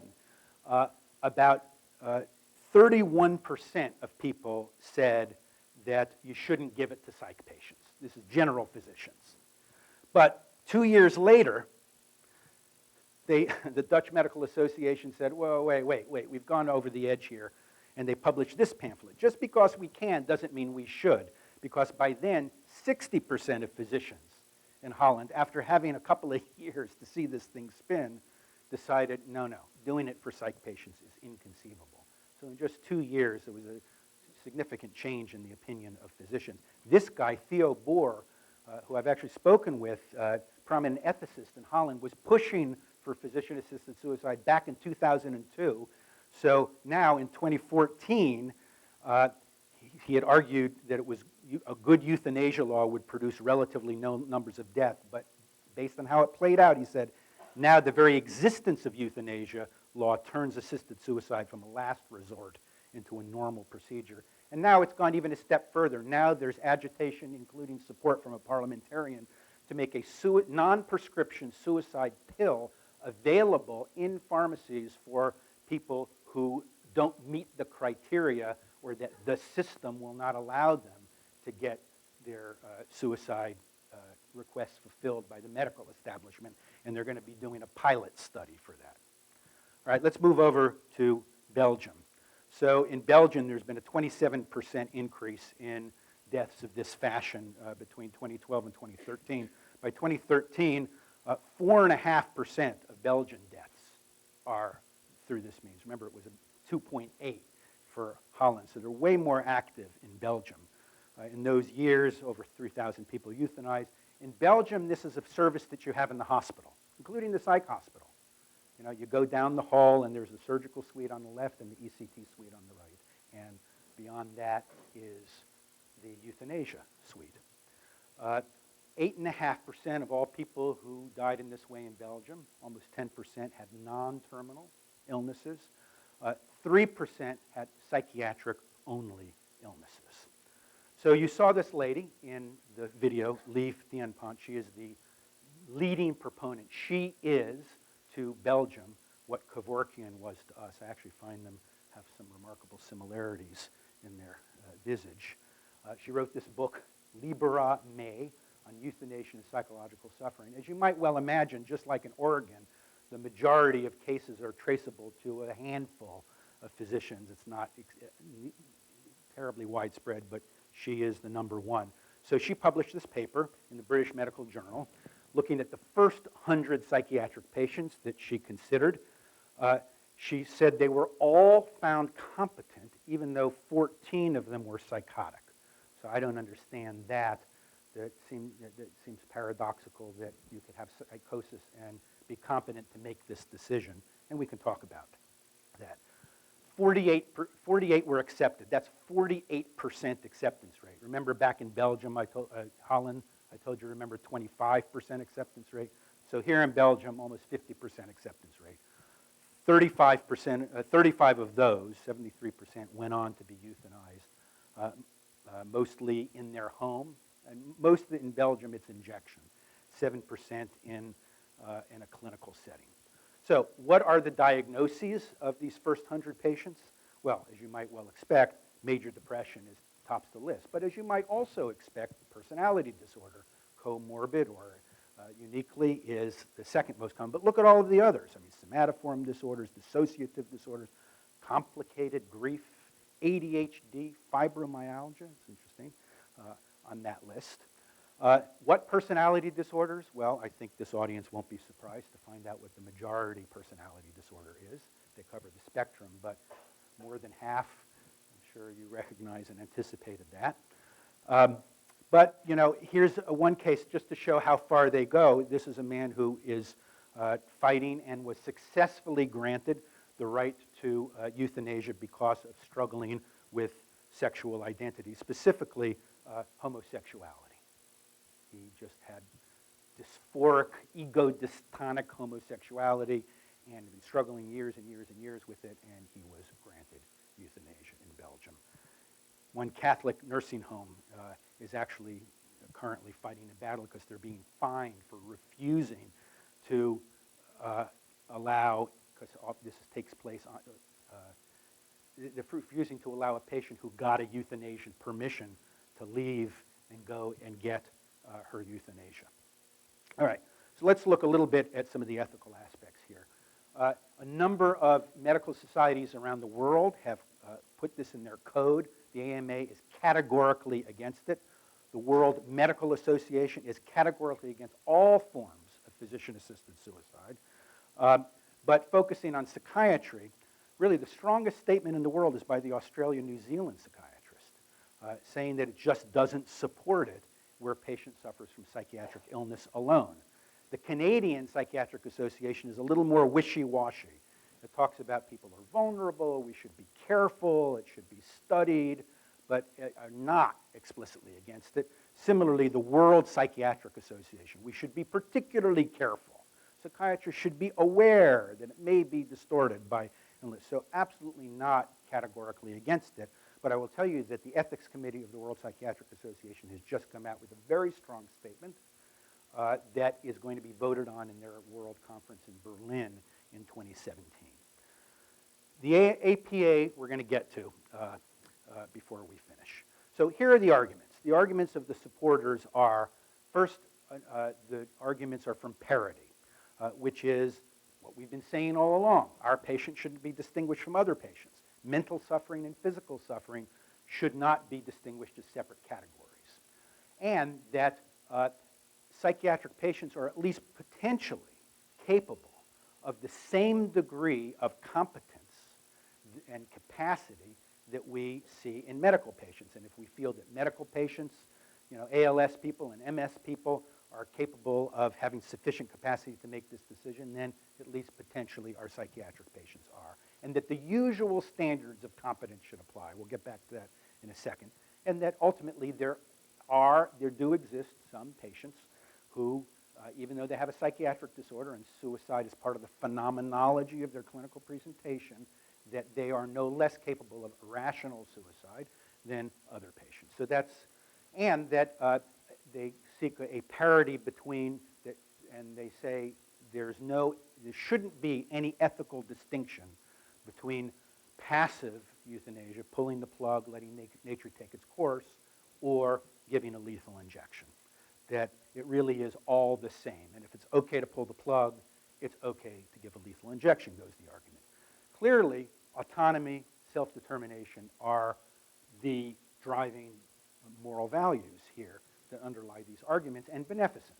about 31% of people said that you shouldn't give it to psych patients. This is general physicians. But 2 years later, the Dutch Medical Association said, whoa, wait, we've gone over the edge here. And they published this pamphlet. Just because we can doesn't mean we should, because by then, 60% of physicians in Holland, after having a couple of years to see this thing spin, decided, no, doing it for psych patients is inconceivable. So in just 2 years, there was a significant change in the opinion of physicians. This guy, Theo Boer, who I've actually spoken with, prominent ethicist in Holland, was pushing for physician-assisted suicide back in 2002. So now in 2014, he had argued that it was a good euthanasia law would produce relatively no numbers of death, but based on how it played out, he said, now the very existence of euthanasia law turns assisted suicide from a last resort into a normal procedure. And now it's gone even a step further. Now there's agitation, including support from a parliamentarian, to make a non-prescription suicide pill available in pharmacies for people who don't meet the criteria, or that the system will not allow them to get their suicide requests fulfilled by the medical establishment, and they're going to be doing a pilot study for that. All right, let's move over to Belgium. So in Belgium, there's been a 27% increase in deaths of this fashion between 2012 and 2013. By 2013, 4.5% of Belgian deaths are through this means. Remember, it was a 2.8 for Holland, so they're way more active in Belgium. In those years, over 3,000 people euthanized. In Belgium, this is a service that you have in the hospital, including the psych hospital. You know, you go down the hall, and there's the surgical suite on the left and the ECT suite on the right. And beyond that is the euthanasia suite. 8.5% of all people who died in this way in Belgium, almost 10%, had non-terminal illnesses. 3% had psychiatric-only illnesses. So you saw this lady in the video, Lief Dienpont. She is the leading proponent. She is, to Belgium, what Kevorkian was to us. I actually find them have some remarkable similarities in their visage. She wrote this book, Libera Me, on euthanasia and psychological suffering. As you might well imagine, just like in Oregon, the majority of cases are traceable to a handful of physicians. It's not terribly widespread, but she is the number one. So she published this paper in the British Medical Journal, looking at the first 100 psychiatric patients that she considered. She said they were all found competent, even though 14 of them were psychotic. So I don't understand that. That seems paradoxical that you could have psychosis and be competent to make this decision, and we can talk about that. 48 were accepted. That's 48% acceptance rate. Remember back in Belgium, Holland, I told you, remember 25% acceptance rate. So here in Belgium, almost 50% acceptance rate. 35 of those, 73%, went on to be euthanized, mostly in their home. And mostly in Belgium, it's injection. 7% in a clinical setting. So what are the diagnoses of these first 100 patients? Well, as you might well expect, major depression tops the list. But as you might also expect, personality disorder, comorbid or uniquely, is the second most common. But look at all of the others. I mean, somatoform disorders, dissociative disorders, complicated grief, ADHD, fibromyalgia. It's interesting on that list. What personality disorders? Well, I think this audience won't be surprised to find out what the majority personality disorder is. They cover the spectrum, but more than half, I'm sure you recognize and anticipated that. But, you know, here's one case just to show how far they go. This is a man who is fighting and was successfully granted the right to euthanasia because of struggling with sexual identity, specifically homosexuality. He just had dysphoric, ego-dystonic homosexuality and had been struggling years and years and years with it, and he was granted euthanasia in Belgium. One Catholic nursing home is actually currently fighting a battle because they're being fined for refusing to allow, because this takes place on, they're refusing to allow a patient who got a euthanasia permission to leave and go and get her euthanasia. All right, so let's look a little bit at some of the ethical aspects here. A number of medical societies around the world have put this in their code. The AMA is categorically against it. The World Medical Association is categorically against all forms of physician-assisted suicide. But focusing on psychiatry, really the strongest statement in the world is by the Australia-New Zealand psychiatrist, saying that it just doesn't support it where a patient suffers from psychiatric illness alone. The Canadian Psychiatric Association is a little more wishy-washy. It talks about people are vulnerable, we should be careful, it should be studied, but are not explicitly against it. Similarly, the World Psychiatric Association, we should be particularly careful. Psychiatrists should be aware that it may be distorted by illness. So absolutely not categorically against it. But I will tell you that the Ethics Committee of the World Psychiatric Association has just come out with a very strong statement that is going to be voted on in their World Conference in Berlin in 2017. The APA we're going to get to before we finish. So here are the arguments. The arguments of the supporters are, first, the arguments are from parity, which is what we've been saying all along. Our patient shouldn't be distinguished from other patients. Mental suffering and physical suffering should not be distinguished as separate categories. And that psychiatric patients are at least potentially capable of the same degree of competence and capacity that we see in medical patients. And if we feel that medical patients, ALS people and MS people are capable of having sufficient capacity to make this decision, then at least potentially our psychiatric patients are. And that the usual standards of competence should apply. We'll get back to that in a second. And that ultimately there do exist some patients who, even though they have a psychiatric disorder and suicide is part of the phenomenology of their clinical presentation, that they are no less capable of rational suicide than other patients. So that's, and that they seek a parity between, and they say there shouldn't be any ethical distinction between passive euthanasia, pulling the plug, letting nature take its course, or giving a lethal injection. That it really is all the same. And if it's okay to pull the plug, it's okay to give a lethal injection, goes the argument. Clearly, autonomy, self-determination are the driving moral values here that underlie these arguments, and beneficence,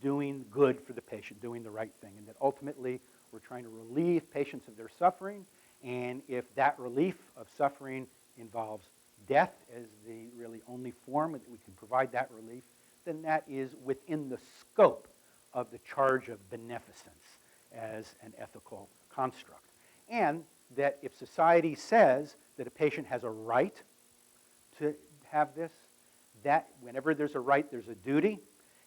doing good for the patient, doing the right thing, and that ultimately we're trying to relieve patients of their suffering, and if that relief of suffering involves death as the really only form that we can provide that relief, then that is within the scope of the charge of beneficence as an ethical construct. And that if society says that a patient has a right to have this, that whenever there's a right, there's a duty.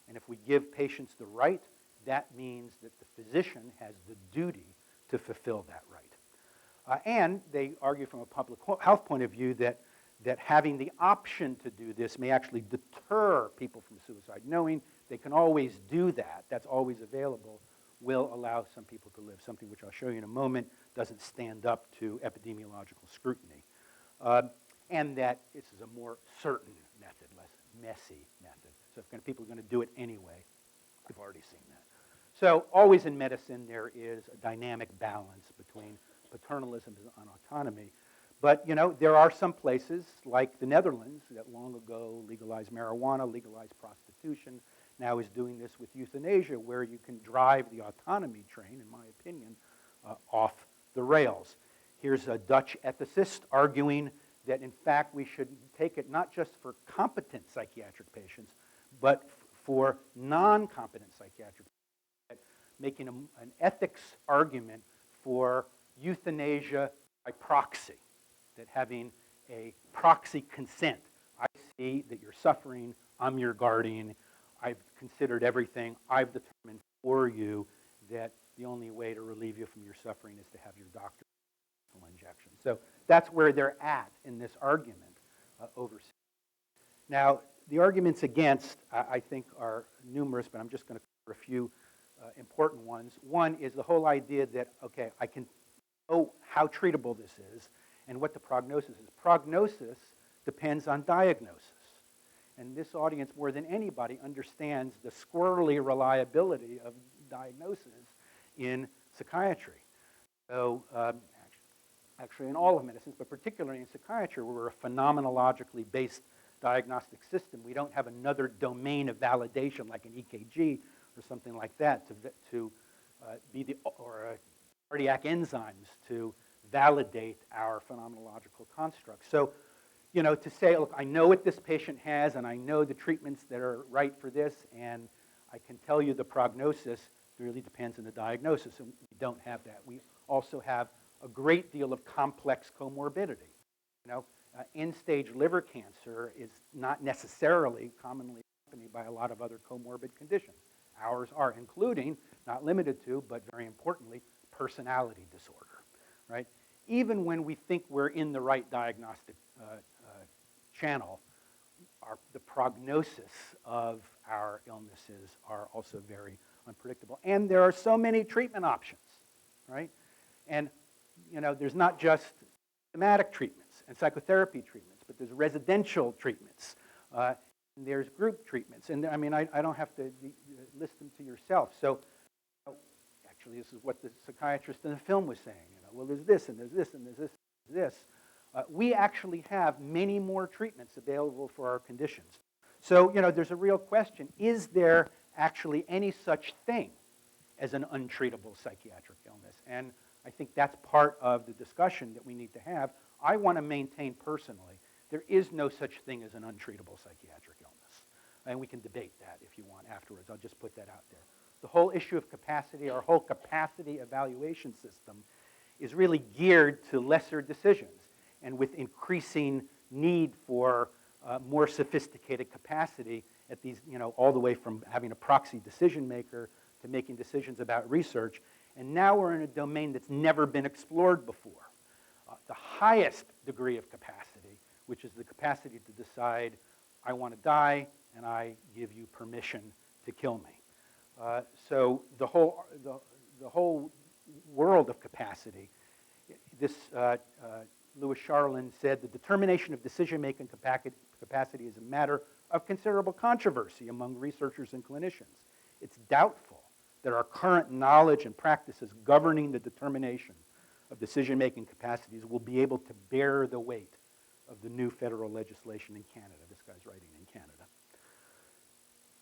And if we give patients the right, that means that the physician has the duty to fulfill that right. And they argue from a public health point of view that having the option to do this may actually deter people from suicide. Knowing they can always do that, that's always available, will allow some people to live. Something which I'll show you in a moment doesn't stand up to epidemiological scrutiny. And that this is a more certain method, less messy method. So if people are going to do it anyway, we've already seen that. So always in medicine there is a dynamic balance between paternalism and autonomy. But there are some places like the Netherlands that long ago legalized marijuana, legalized prostitution, now is doing this with euthanasia, where you can drive the autonomy train, in my opinion, off the rails. Here's a Dutch ethicist arguing that in fact we should take it not just for competent psychiatric patients, but for non-competent psychiatric patients, making an ethics argument for euthanasia by proxy, that having a proxy consent. I see that you're suffering, I'm your guardian, I've considered everything, I've determined for you that the only way to relieve you from your suffering is to have your doctor injection. So that's where they're at in this argument overseas. Now, the arguments against, I think, are numerous, but I'm just going to cover a few important ones. One is the whole idea that, okay, I can know how treatable this is and what the prognosis is. Prognosis depends on diagnosis. And this audience, more than anybody, understands the squirrely reliability of diagnosis in psychiatry. So, actually in all of medicines, but particularly in psychiatry, we're a phenomenologically based diagnostic system. We don't have another domain of validation like an EKG or something like that to be the, or cardiac enzymes to validate our phenomenological construct. So, to say, look, I know what this patient has and I know the treatments that are right for this and I can tell you the prognosis, really depends on the diagnosis, and we don't have that. We also have a great deal of complex comorbidity. End-stage liver cancer is not necessarily commonly accompanied by a lot of other comorbid conditions. Ours are, including, not limited to, but very importantly, personality disorder, right? Even when we think we're in the right diagnostic channel, the prognosis of our illnesses are also very unpredictable. And there are so many treatment options, right? And, there's not just somatic treatments and psychotherapy treatments, but there's residential treatments. There's group treatments. And I mean, I don't have to list them to yourself. So actually, this is what the psychiatrist in the film was saying. Well, there's this, and there's this, and there's this, and this. We actually have many more treatments available for our conditions. So, there's a real question. Is there actually any such thing as an untreatable psychiatric illness? And I think that's part of the discussion that we need to have. I want to maintain personally, there is no such thing as an untreatable psychiatric illness. And we can debate that if you want afterwards. I'll just put that out there. The whole issue of capacity, our whole capacity evaluation system is really geared to lesser decisions. And with increasing need for more sophisticated capacity at these, all the way from having a proxy decision maker to making decisions about research. And now we're in a domain that's never been explored before. The highest degree of capacity, which is the capacity to decide, I want to die, and I give you permission to kill me. So the whole world of capacity, this Louis Charlin said, the determination of decision-making capacity is a matter of considerable controversy among researchers and clinicians. It's doubtful that our current knowledge and practices governing the determination of decision-making capacities will be able to bear the weight of the new federal legislation in Canada. This guy's writing in Canada.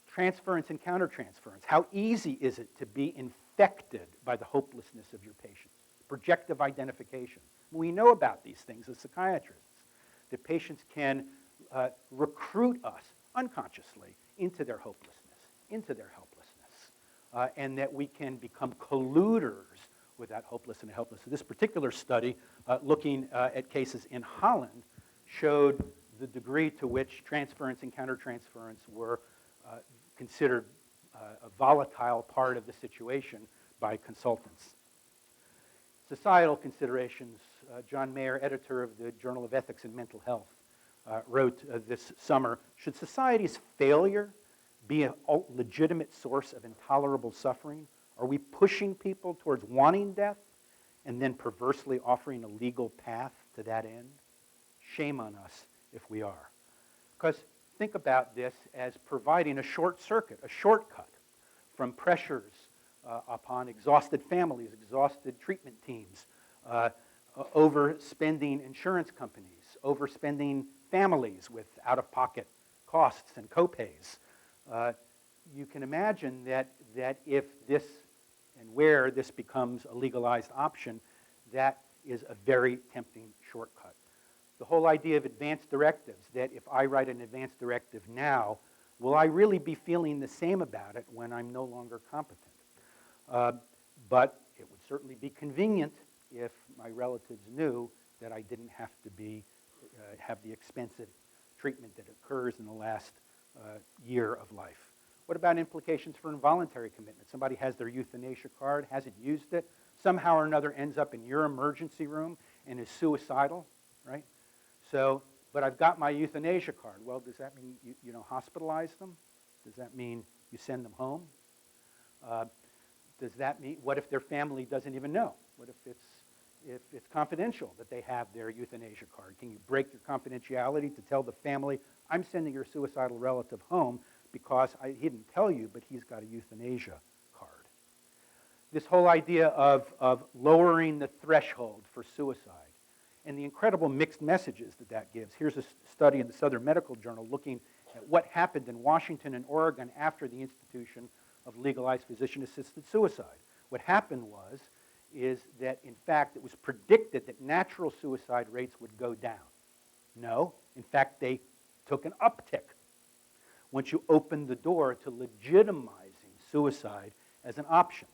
Transference and countertransference. How easy is it to be infected by the hopelessness of your patients? Projective identification. We know about these things as psychiatrists, that patients can recruit us unconsciously into their hopelessness, into their helplessness, and that we can become colluders with that hopeless and helpless. So this particular study, looking at cases in Holland, showed the degree to which transference and countertransference were considered a volatile part of the situation by consultants. Societal considerations. John Mayer, editor of the Journal of Ethics and Mental Health, wrote this summer, should society's failure be a legitimate source of intolerable suffering? Are we pushing people towards wanting death and then perversely offering a legal path to that end? Shame on us if we are. Because think about this as providing a short circuit, a shortcut from pressures upon exhausted families, exhausted treatment teams, overspending insurance companies, overspending families with out-of-pocket costs and copays. You can imagine that if this and where this becomes a legalized option, that is a very tempting shortcut. The whole idea of advance directives, that if I write an advance directive now, will I really be feeling the same about it when I'm no longer competent? But it would certainly be convenient if my relatives knew that I didn't have to have the expensive treatment that occurs in the last year of life. What about implications for involuntary commitment? Somebody has their euthanasia card, hasn't used it, somehow or another ends up in your emergency room and is suicidal, right? So, but I've got my euthanasia card. Well, does that mean you don't hospitalize them? Does that mean you send them home? Does that mean, what if their family doesn't even know? What if it's confidential that they have their euthanasia card? Can you break your confidentiality to tell the family, I'm sending your suicidal relative home because he didn't tell you, but he's got a euthanasia card? This whole idea of lowering the threshold for suicide and the incredible mixed messages that gives. Here's a study in the Southern Medical Journal looking at what happened in Washington and Oregon after the institution of legalized physician-assisted suicide. What happened is that, in fact, it was predicted that natural suicide rates would go down. No, in fact, they took an uptick once you opened the door to legitimizing suicide as an option.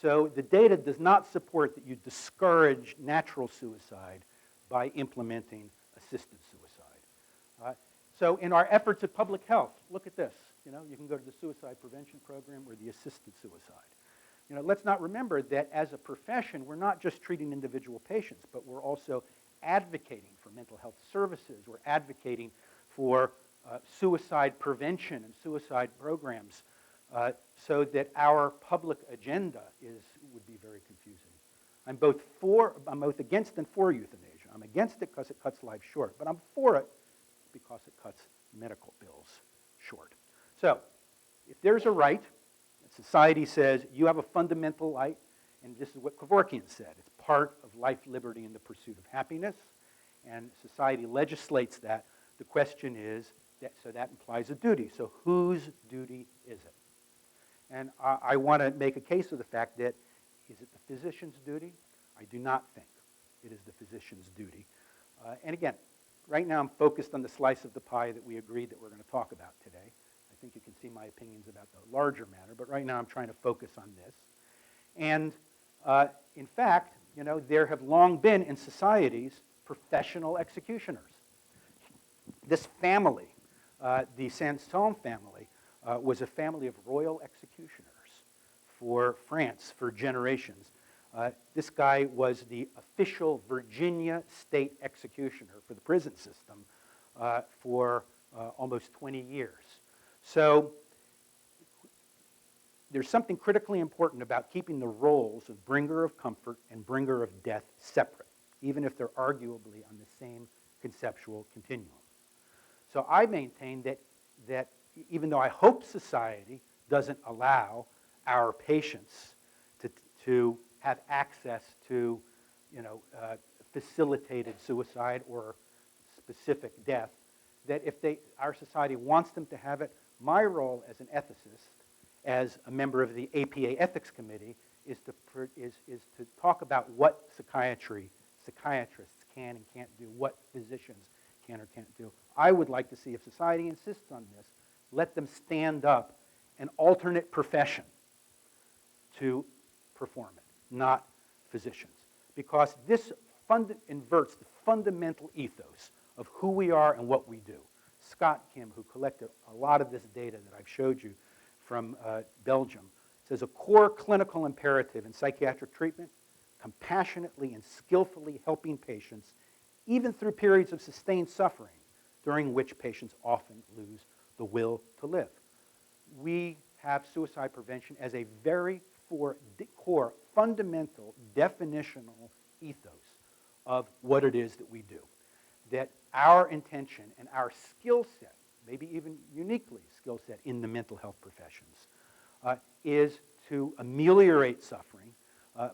So the data does not support that you discourage natural suicide by implementing assisted suicide. So in our efforts at public health, look at this. You can go to the suicide prevention program or the assisted suicide. Let's not remember that as a profession, we're not just treating individual patients, but we're also advocating for mental health services. We're advocating for suicide prevention and suicide programs so that our public agenda would be very confusing. I'm both against and for euthanasia. I'm against it because it cuts life short, but I'm for it because it cuts medical bills short. So, if there's a right, society says you have a fundamental right, and this is what Kevorkian said, it's part of life, liberty, and the pursuit of happiness, and society legislates that. The question is, so that implies a duty. So whose duty is it? And I want to make a case of the fact that, is it the physician's duty? I do not think it is the physician's duty. And again, right now I'm focused on the slice of the pie that we agreed that we're going to talk about today. I think you can see my opinions about the larger matter, but right now I'm trying to focus on this. And in fact, you know, there have long been in societies professional executioners. This family, the Sanson family, was a family of royal executioners for France for generations. This guy was the official Virginia state executioner for the prison system for almost 20 years. So there's something critically important about keeping the roles of bringer of comfort and bringer of death separate, even if they're arguably on the same conceptual continuum. So I maintain that even though I hope society doesn't allow our patients to have access to, you know, facilitated suicide or specific death, that if our society wants them to have it, my role as an ethicist, as a member of the APA Ethics Committee, is to talk about what psychiatrists can and can't do, what physicians can or can't do. I would like to see, if society insists on this, let them stand up an alternate profession to perform it, not physicians. Because this inverts the fundamental ethos of who we are and what we do. Scott Kim, who collected a lot of this data that I've showed you from Belgium, says a core clinical imperative in psychiatric treatment, compassionately and skillfully helping patients, even through periods of sustained suffering, during which patients often lose the will to live. We have suicide prevention as a very core, fundamental, definitional ethos of what it is that we do. That our intention and our skill set, maybe even uniquely skill set in the mental health professions, is to ameliorate suffering,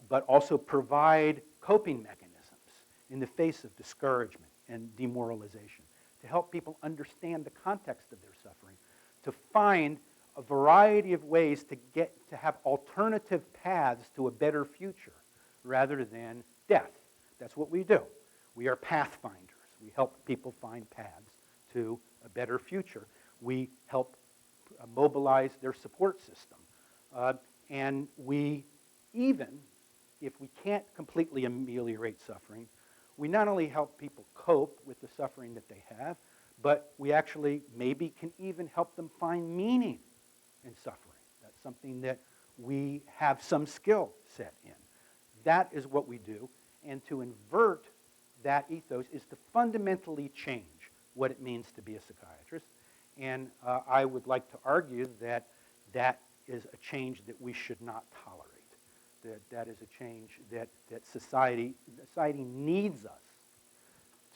but also provide coping mechanisms in the face of discouragement and demoralization, to help people understand the context of their suffering, to find a variety of ways to have alternative paths to a better future rather than death. That's what we do. We are pathfinders. We help people find paths to a better future. We help mobilize their support system. And we even, if we can't completely ameliorate suffering, we not only help people cope with the suffering that they have, but we actually maybe can even help them find meaning in suffering. That's something that we have some skill set in. That is what we do. And to invert that ethos is to fundamentally change what it means to be a psychiatrist. And I would like to argue that that is a change that we should not tolerate. That is a change that society needs us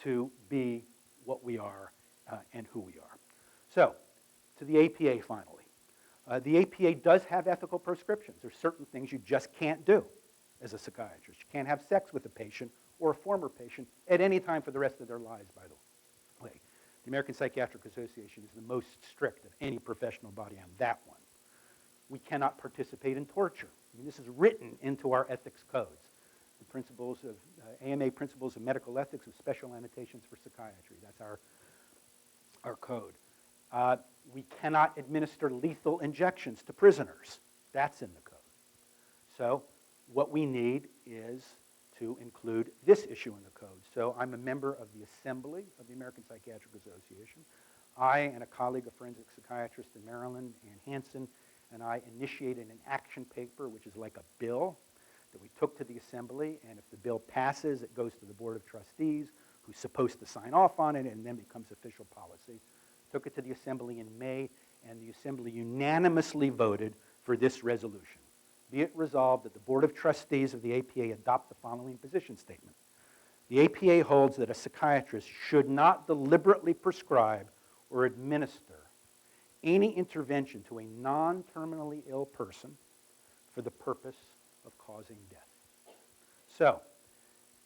to be what we are and who we are. So, to the APA finally. The APA does have ethical prescriptions. There's certain things you just can't do as a psychiatrist. You can't have sex with a patient or a former patient at any time for the rest of their lives, by the way. The American Psychiatric Association is the most strict of any professional body on that one. We cannot participate in torture. I mean, this is written into our ethics codes. The principles of AMA Principles of Medical Ethics with special annotations for psychiatry. That's our code. We cannot administer lethal injections to prisoners. That's in the code. So what we need is to include this issue in the code. So I'm a member of the Assembly of the American Psychiatric Association. I and a colleague, a forensic psychiatrist in Maryland, Ann Hansen, and I initiated an action paper, which is like a bill that we took to the Assembly, and if the bill passes, it goes to the Board of Trustees, who's supposed to sign off on it, and then becomes official policy. Took it to the Assembly in May, and the Assembly unanimously voted for this resolution. Be it resolved that the Board of Trustees of the APA adopt the following position statement. The APA holds that a psychiatrist should not deliberately prescribe or administer any intervention to a non-terminally ill person for the purpose of causing death. So,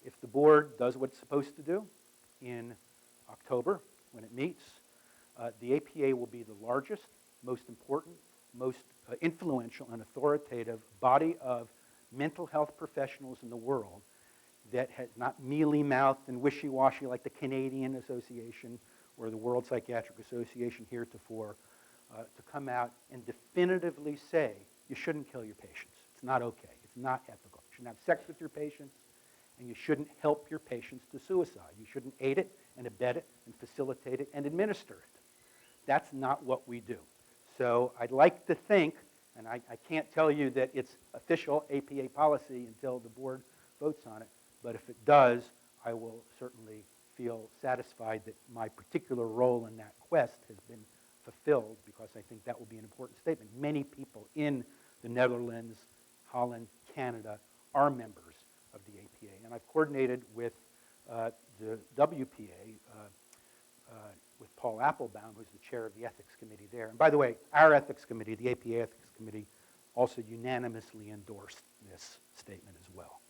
if the board does what it's supposed to do in October, when it meets, the APA will be the largest, most important, most influential and authoritative body of mental health professionals in the world that has not mealy-mouthed and wishy-washy like the Canadian Association or the World Psychiatric Association heretofore, to come out and definitively say you shouldn't kill your patients. It's not okay. It's not ethical. You shouldn't have sex with your patients, and you shouldn't help your patients to suicide. You shouldn't aid it and abet it and facilitate it and administer it. That's not what we do. So I'd like to think, and I can't tell you that it's official APA policy until the board votes on it, but if it does, I will certainly feel satisfied that my particular role in that quest has been fulfilled, because I think that will be an important statement. Many people in the Netherlands, Holland, Canada are members of the APA, and I've coordinated with the WPA, with Paul Applebaum, who's the chair of the ethics committee there. And by the way, our ethics committee, the APA ethics committee, also unanimously endorsed this statement as well.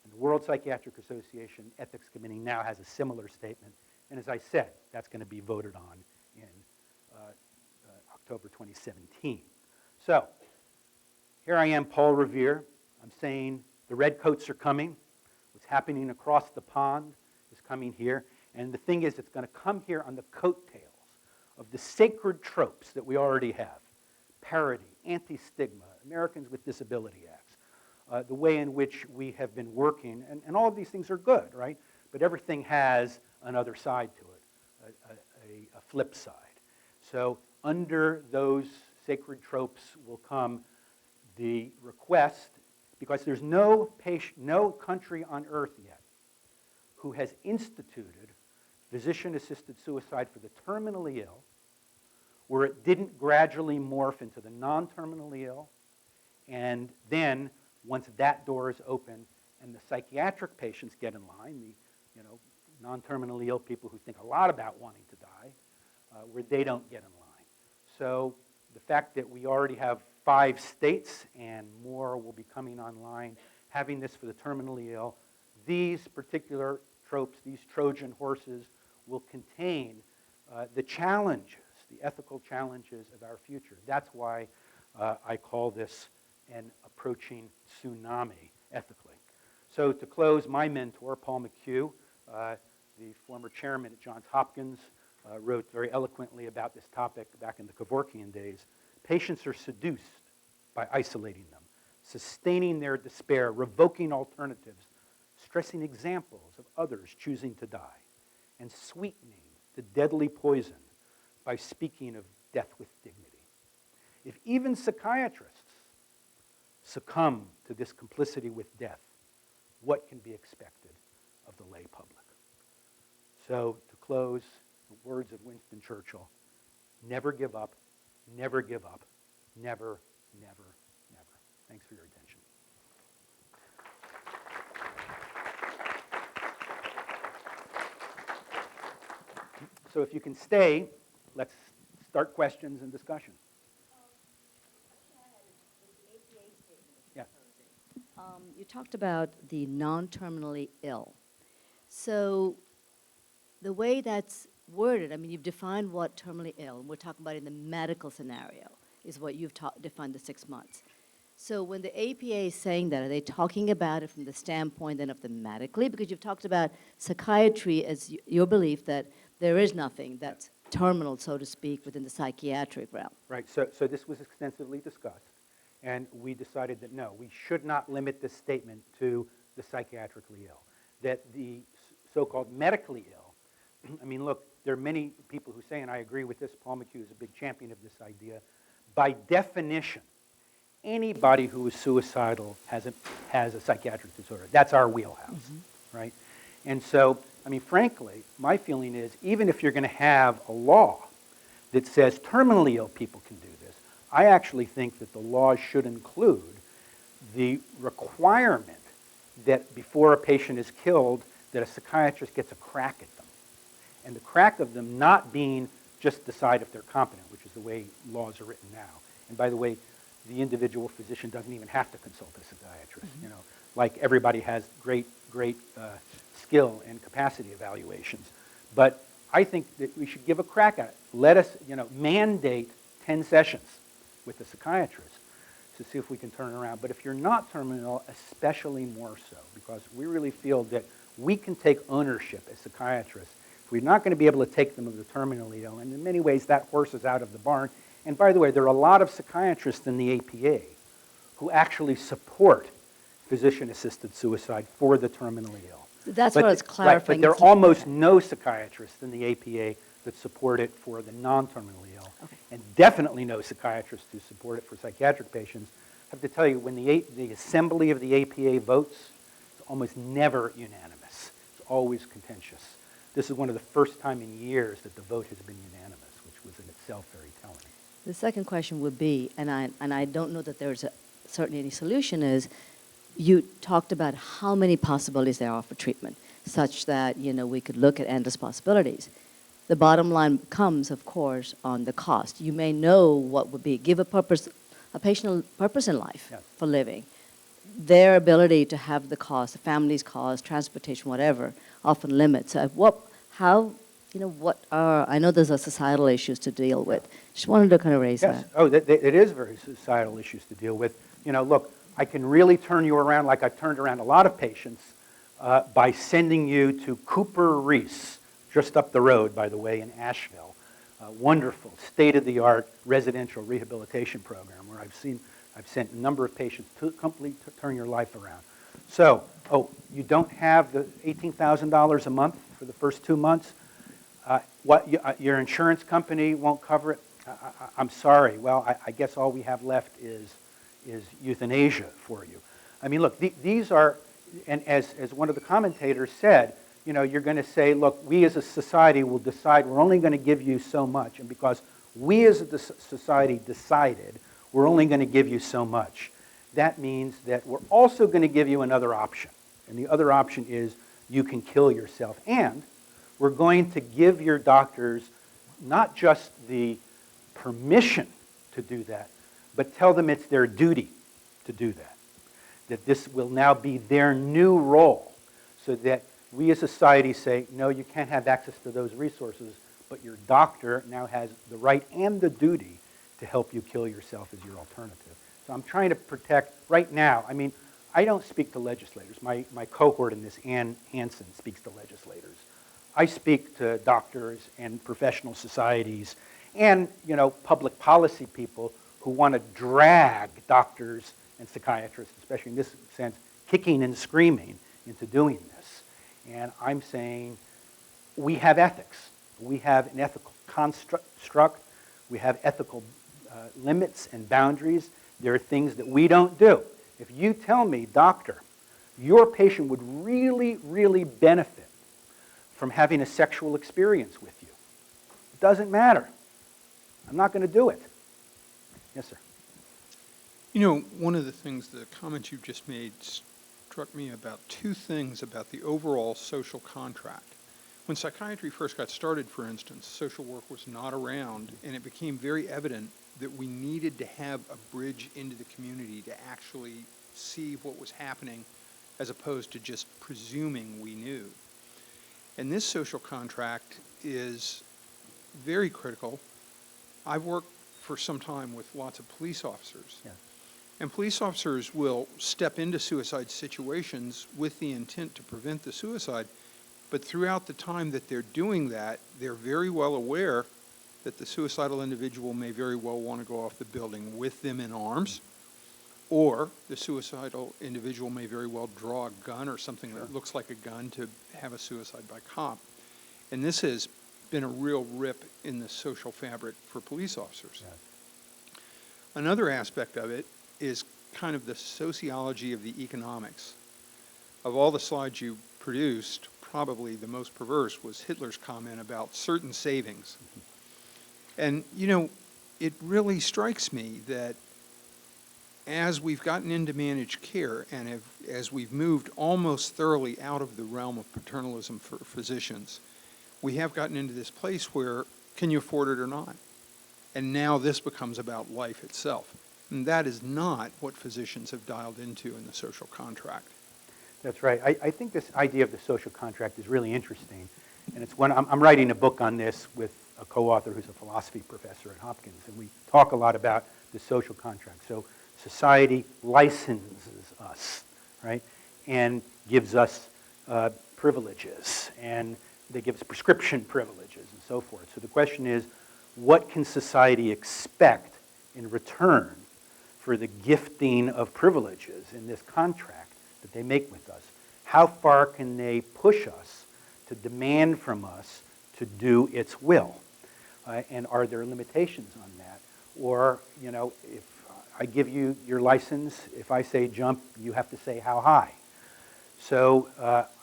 And the World Psychiatric Association Ethics Committee now has a similar statement, and as I said, that's going to be voted on in October 2017. So, here I am, Paul Revere. I'm saying the redcoats are coming. What's happening across the pond is coming here. And the thing is, it's going to come here on the coattails of the sacred tropes that we already have. Parity, anti-stigma, Americans with Disability Acts, the way in which we have been working. And all of these things are good, right? But everything has another side to it, a flip side. So under those sacred tropes will come the request, because there's no country on earth yet who has instituted physician-assisted suicide for the terminally ill, where it didn't gradually morph into the non-terminally ill, and then once that door is open and the psychiatric patients get in line, the non-terminally ill people who think a lot about wanting to die, where they don't get in line. So the fact that we already have 5 states and more will be coming online, having this for the terminally ill, these particular tropes, these Trojan horses, will contain the challenges, the ethical challenges of our future. That's why I call this an approaching tsunami ethically. So to close, my mentor, Paul McHugh, the former chairman at Johns Hopkins, wrote very eloquently about this topic back in the Kevorkian days. Patients are seduced by isolating them, sustaining their despair, revoking alternatives, stressing examples of others choosing to die, and sweetening the deadly poison by speaking of death with dignity. If even psychiatrists succumb to this complicity with death, what can be expected of the lay public? So, to close, the words of Winston Churchill, never give up, never give up, never, never, never. Thanks for your attention. So if you can stay, let's start questions and discussion. Yeah. You talked about the non-terminally ill. So the way that's worded, I mean, you've defined what terminally ill, and we're talking about in the medical scenario, is what you've defined the 6 months. So when the APA is saying that, are they talking about it from the standpoint then of the medically? Because you've talked about psychiatry as your belief that there is nothing that's terminal, so to speak, within the psychiatric realm. Right, so this was extensively discussed, and we decided that no, we should not limit this statement to the psychiatrically ill. That the so-called medically ill, I mean, look, there are many people who say, and I agree with this, Paul McHugh is a big champion of this idea, by definition, anybody who is suicidal has a psychiatric disorder. That's our wheelhouse, right? And so, I mean, frankly, my feeling is, even if you're going to have a law that says terminally ill people can do this, I actually think that the law should include the requirement that before a patient is killed, that a psychiatrist gets a crack at them. And the crack of them not being just decide if they're competent, which is is the way laws are written now. And by the way, the individual physician doesn't even have to consult a psychiatrist. You know, like everybody has great skill and capacity evaluations. But I think that we should give a crack at it. Let us, you know, mandate 10 sessions with the psychiatrist to see if we can turn it around. But if you're not terminal, especially more so, because we really feel that we can take ownership as psychiatrists. If we're not going to be able to take them of the terminally ill, and in many ways that horse is out of the barn. And by the way, there are a lot of psychiatrists in the APA who actually support physician-assisted suicide for the terminally ill. That's But what I was right, clarifying. but there are almost no psychiatrists in the APA that support it for the non-terminally ill. Okay. And definitely no psychiatrists who support it for psychiatric patients. I have to tell you, when the assembly of the APA votes, it's almost never unanimous. It's always contentious. This is one of the first time in years that the vote has been unanimous, which was in itself very telling. The second question would be, and I don't know that there's certainly any solution, is you talked about how many possibilities there are for treatment, such that, you know, we could look at endless possibilities. The bottom line comes, of course, on the cost. You may know what would be, give a patient a purpose in life Yes. for living. Their ability to have the cost, the family's cost, transportation, whatever, often limits. I know there's a societal issues to deal with. Just wanted to kind of raise Yes. that. Oh, it is very societal issues to deal with. You know, look, I can really turn you around like I've turned around a lot of patients by sending you to Cooper Reese, just up the road, by the way, in Asheville. A wonderful, state-of-the-art residential rehabilitation program where I've sent a number of patients to completely turn your life around. So, you don't have the $18,000 a month for the first 2 months? Your insurance company won't cover it? I'm sorry. Well, I guess all we have left is euthanasia for you. I mean, look, these are, and as one of the commentators said, you know, you're going to say, look, we as a society will decide we're only going to give you so much, and because we as a society decided we're only going to give you so much, that means that we're also going to give you another option. And the other option is you can kill yourself. And we're going to give your doctors not just the permission to do that, but tell them it's their duty to do that. That this will now be their new role, so that we as a society say, no, you can't have access to those resources, but your doctor now has the right and the duty to help you kill yourself as your alternative. So I'm trying to protect, right now, I mean, I don't speak to legislators. My cohort in this, Ann Hansen, speaks to legislators. I speak to doctors and professional societies and, you know, public policy people who want to drag doctors and psychiatrists, especially in this sense, kicking and screaming into doing this. And I'm saying we have ethics. We have an ethical construct. We have ethical limits and boundaries. There are things that we don't do. If you tell me, doctor, your patient would really, really benefit from having a sexual experience with you, it doesn't matter. I'm not going to do it. Yes, sir. You know, one of the things, the comments you just made struck me about two things about the overall social contract. When psychiatry first got started, for instance, social work was not around, and it became very evident that we needed to have a bridge into the community to actually see what was happening as opposed to just presuming we knew. And this social contract is very critical. I've worked for some time with lots of police officers. Yeah. And police officers will step into suicide situations with the intent to prevent the suicide, but throughout the time that they're doing that, they're very well aware that the suicidal individual may very well want to go off the building with them in arms, or the suicidal individual may very well draw a gun or something that looks like a gun to have a suicide by cop. And this has been a real rip in the social fabric for police officers. Yeah. Another aspect of it is kind of the sociology of the economics. Of all the slides you produced, probably the most perverse was Hitler's comment about certain savings. And, you know, it really strikes me that as we've gotten into managed care and as we've moved almost thoroughly out of the realm of paternalism for physicians, we have gotten into this place where, can you afford it or not? and now this becomes about life itself. And that is not what physicians have dialed into in the social contract. That's right. I think this idea of the social contract is really interesting. And it's when I'm writing a book on this with a co-author who's a philosophy professor at Hopkins. And we talk a lot about the social contract. So society licenses us, right? And gives us privileges. And they give us prescription privileges and so forth. So the question is, what can society expect in return for the gifting of privileges in this contract that they make with us? How far can they push us to demand from us to do its will? And are there limitations on that? Or, you know, if I give you your license, if I say jump, you have to say how high. So,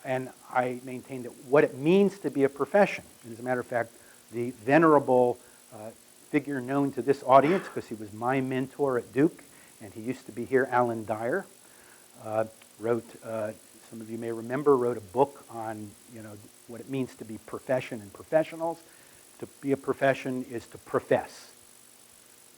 and I maintain that what it means to be a profession, and as a matter of fact, the venerable figure known to this audience, because he was my mentor at Duke, and he used to be here, Alan Dyer, wrote, some of you may remember, wrote a book on, you know, what it means to be profession and professionals. To be a profession is to profess.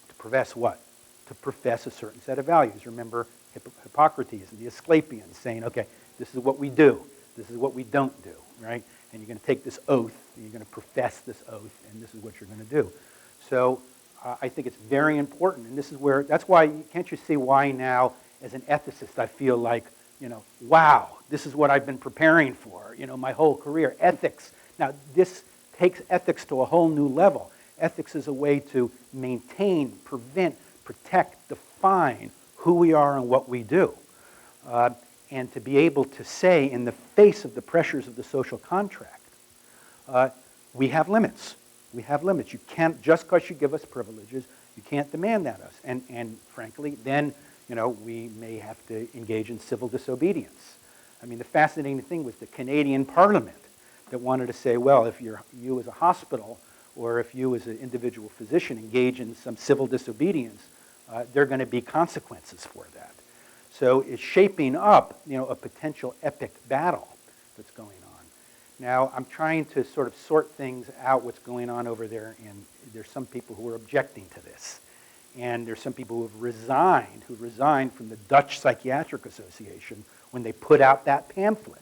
To profess what? To profess a certain set of values. Remember Hippocrates and the Asclepians saying, okay, this is what we do. This is what we don't do, right? And you're going to take this oath, and you're going to profess this oath, and this is what you're going to do. So I think it's very important, and this is where, that's why, can't you see why now, as an ethicist, I feel like, you know, wow, this is what I've been preparing for, you know, my whole career, ethics. Now, this takes ethics to a whole new level. Ethics is a way to maintain, prevent, protect, define who we are and what we do. And to be able to say, in the face of the pressures of the social contract, we have limits. We have limits. You can't, just because you give us privileges, you can't demand that of us. And frankly, then, you know, we may have to engage in civil disobedience. I mean, the fascinating thing was the Canadian Parliament that wanted to say, well, if you as a hospital or if you as an individual physician engage in some civil disobedience, there are going to be consequences for that. So it's shaping up, you know, a potential epic battle that's going on. Now, I'm trying to sort of sort things out, what's going on over there, and there's some people who are objecting to this. And there's some people who resigned from the Dutch Psychiatric Association when they put out that pamphlet,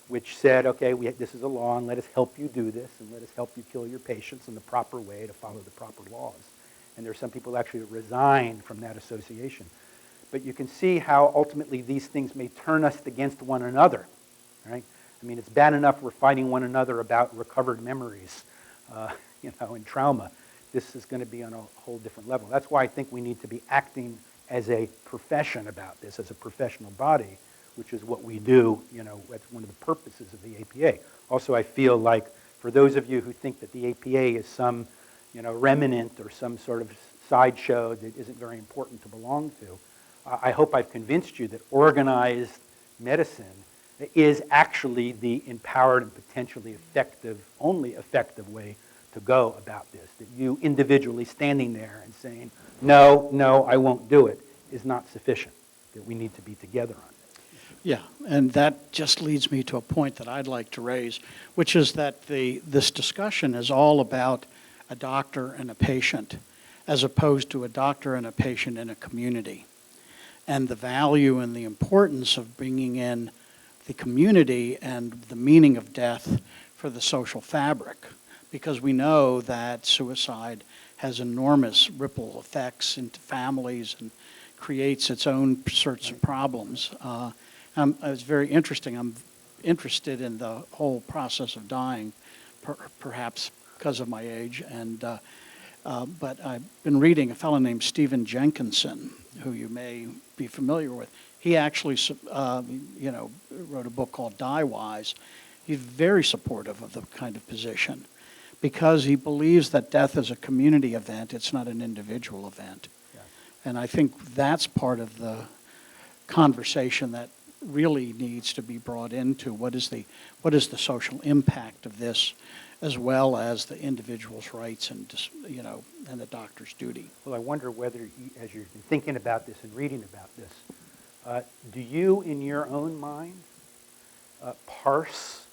which said, okay, this is a law, and let us help you do this, and let us help you kill your patients in the proper way to follow the proper laws. And there's some people actually that resigned from that association. But you can see how ultimately these things may turn us against one another, right? I mean, it's bad enough we're fighting one another about recovered memories, you know, and trauma. This is going to be on a whole different level. That's why I think we need to be acting as a profession about this, as a professional body, which is what we do, you know, that's one of the purposes of the APA. Also, I feel like for those of you who think that the APA is some, you know, remnant or some sort of sideshow that isn't very important to belong to, I hope I've convinced you that organized medicine is actually the empowered and potentially effective, only effective way to go about this. That you individually standing there and saying, no, no, I won't do it, is not sufficient. That we need to be together on this. Yeah, and that just leads me to a point that I'd like to raise, which is that this discussion is all about a doctor and a patient, as opposed to a doctor and a patient in a community. And the value and the importance of bringing in the community and the meaning of death for the social fabric, because we know that suicide has enormous ripple effects into families and creates its own sorts of problems. It's very interesting. I'm interested in the whole process of dying, perhaps because of my age, and but I've been reading a fellow named Stephen Jenkinson, who you may be familiar with. He actually, you know, wrote a book called Die Wise. He's very supportive of the kind of position because he believes that death is a community event. It's not an individual event. Yes. And I think that's part of the conversation that really needs to be brought into what is the social impact of this, as well as the individual's rights and, you know, and the doctor's duty. Well, I wonder whether, as you've been thinking about this and reading about this, do you, in your own mind, parse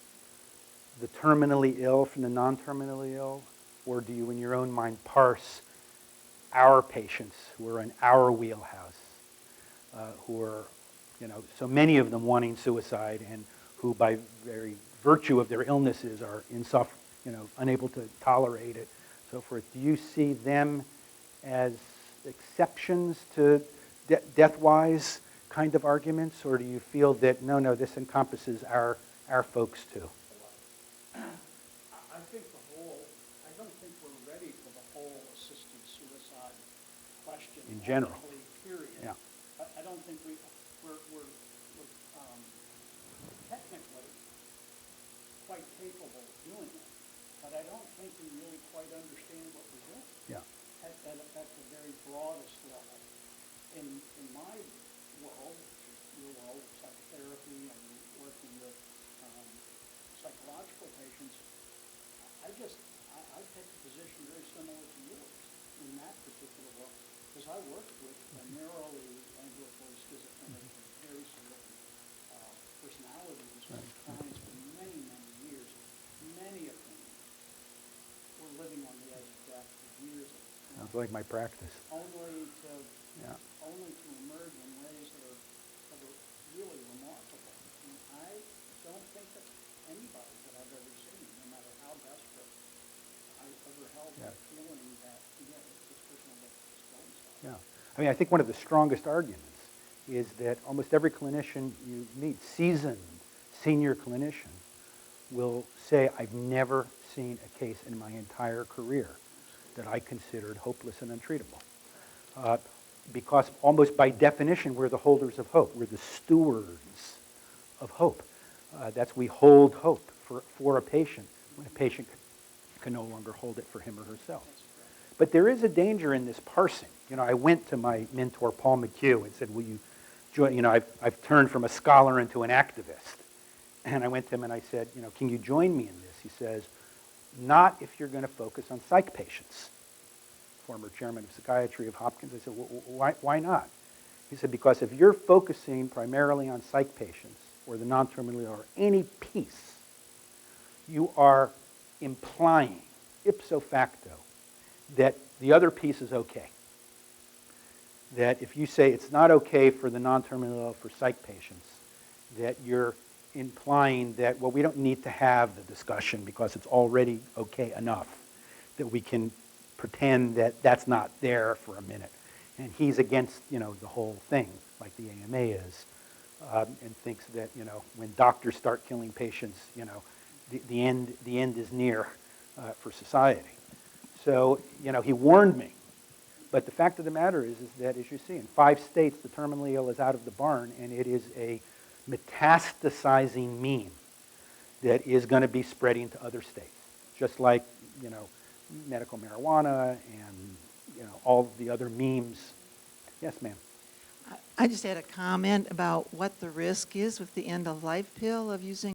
the terminally ill from the non-terminally ill? Or do you, in your own mind, parse our patients who are in our wheelhouse, who are, so many of them wanting suicide and who by very virtue of their illnesses are unable to tolerate it, so forth. Do you see them as exceptions to death-wise kind of arguments, or do you feel that, no, this encompasses our folks too? I think I don't think we're ready for the whole assisted suicide question. In general. Actually, period. Yeah. I don't think we're technically quite capable of doing it, but I don't think we really quite understand what we're doing. Yeah. At the very broadest level. In my world, your world, psychotherapy and working with psychological patients, I take a position very similar to yours in that particular work, because I worked with primarily ambulatory schizophrenic and very severe personality disorder clients for many, many years. Many of them were living on the edge of death for years at a time. Sounds like my practice. Only to emerge in ways that are really remarkable. And I don't think that anybody that I've ever seen, no matter how desperate, I've ever held that feeling that, this person will just kill himself. Yeah. I mean, I think one of the strongest arguments is that almost every clinician you meet, seasoned senior clinician, will say, I've never seen a case in my entire career that I considered hopeless and untreatable. Because almost by definition, we're the holders of hope. We're the stewards of hope. We hold hope for a patient when a patient can no longer hold it for him or herself. But there is a danger in this parsing. I went to my mentor, Paul McHugh, and said, will you join, I've turned from a scholar into an activist. And I went to him and I said, can you join me in this? He says, not if you're going to focus on psych patients. Former chairman of psychiatry of Hopkins. I said, well, why not? He said, because if you're focusing primarily on psych patients or the non-terminally ill or any piece, you are implying ipso facto that the other piece is okay. That if you say it's not okay for the non-terminally ill for psych patients, that you're implying that, well, we don't need to have the discussion because it's already okay enough that we can pretend that that's not there for a minute. And he's against, the whole thing, like the AMA is, and thinks that, when doctors start killing patients, the end is near for society. So, he warned me. But the fact of the matter is that, as you see, in 5 states, the terminally ill is out of the barn, and it is a metastasizing meme that is going to be spreading to other states, just like, medical marijuana and, all the other memes. Yes, ma'am. I just had a comment about what the risk is with the end-of-life pill of using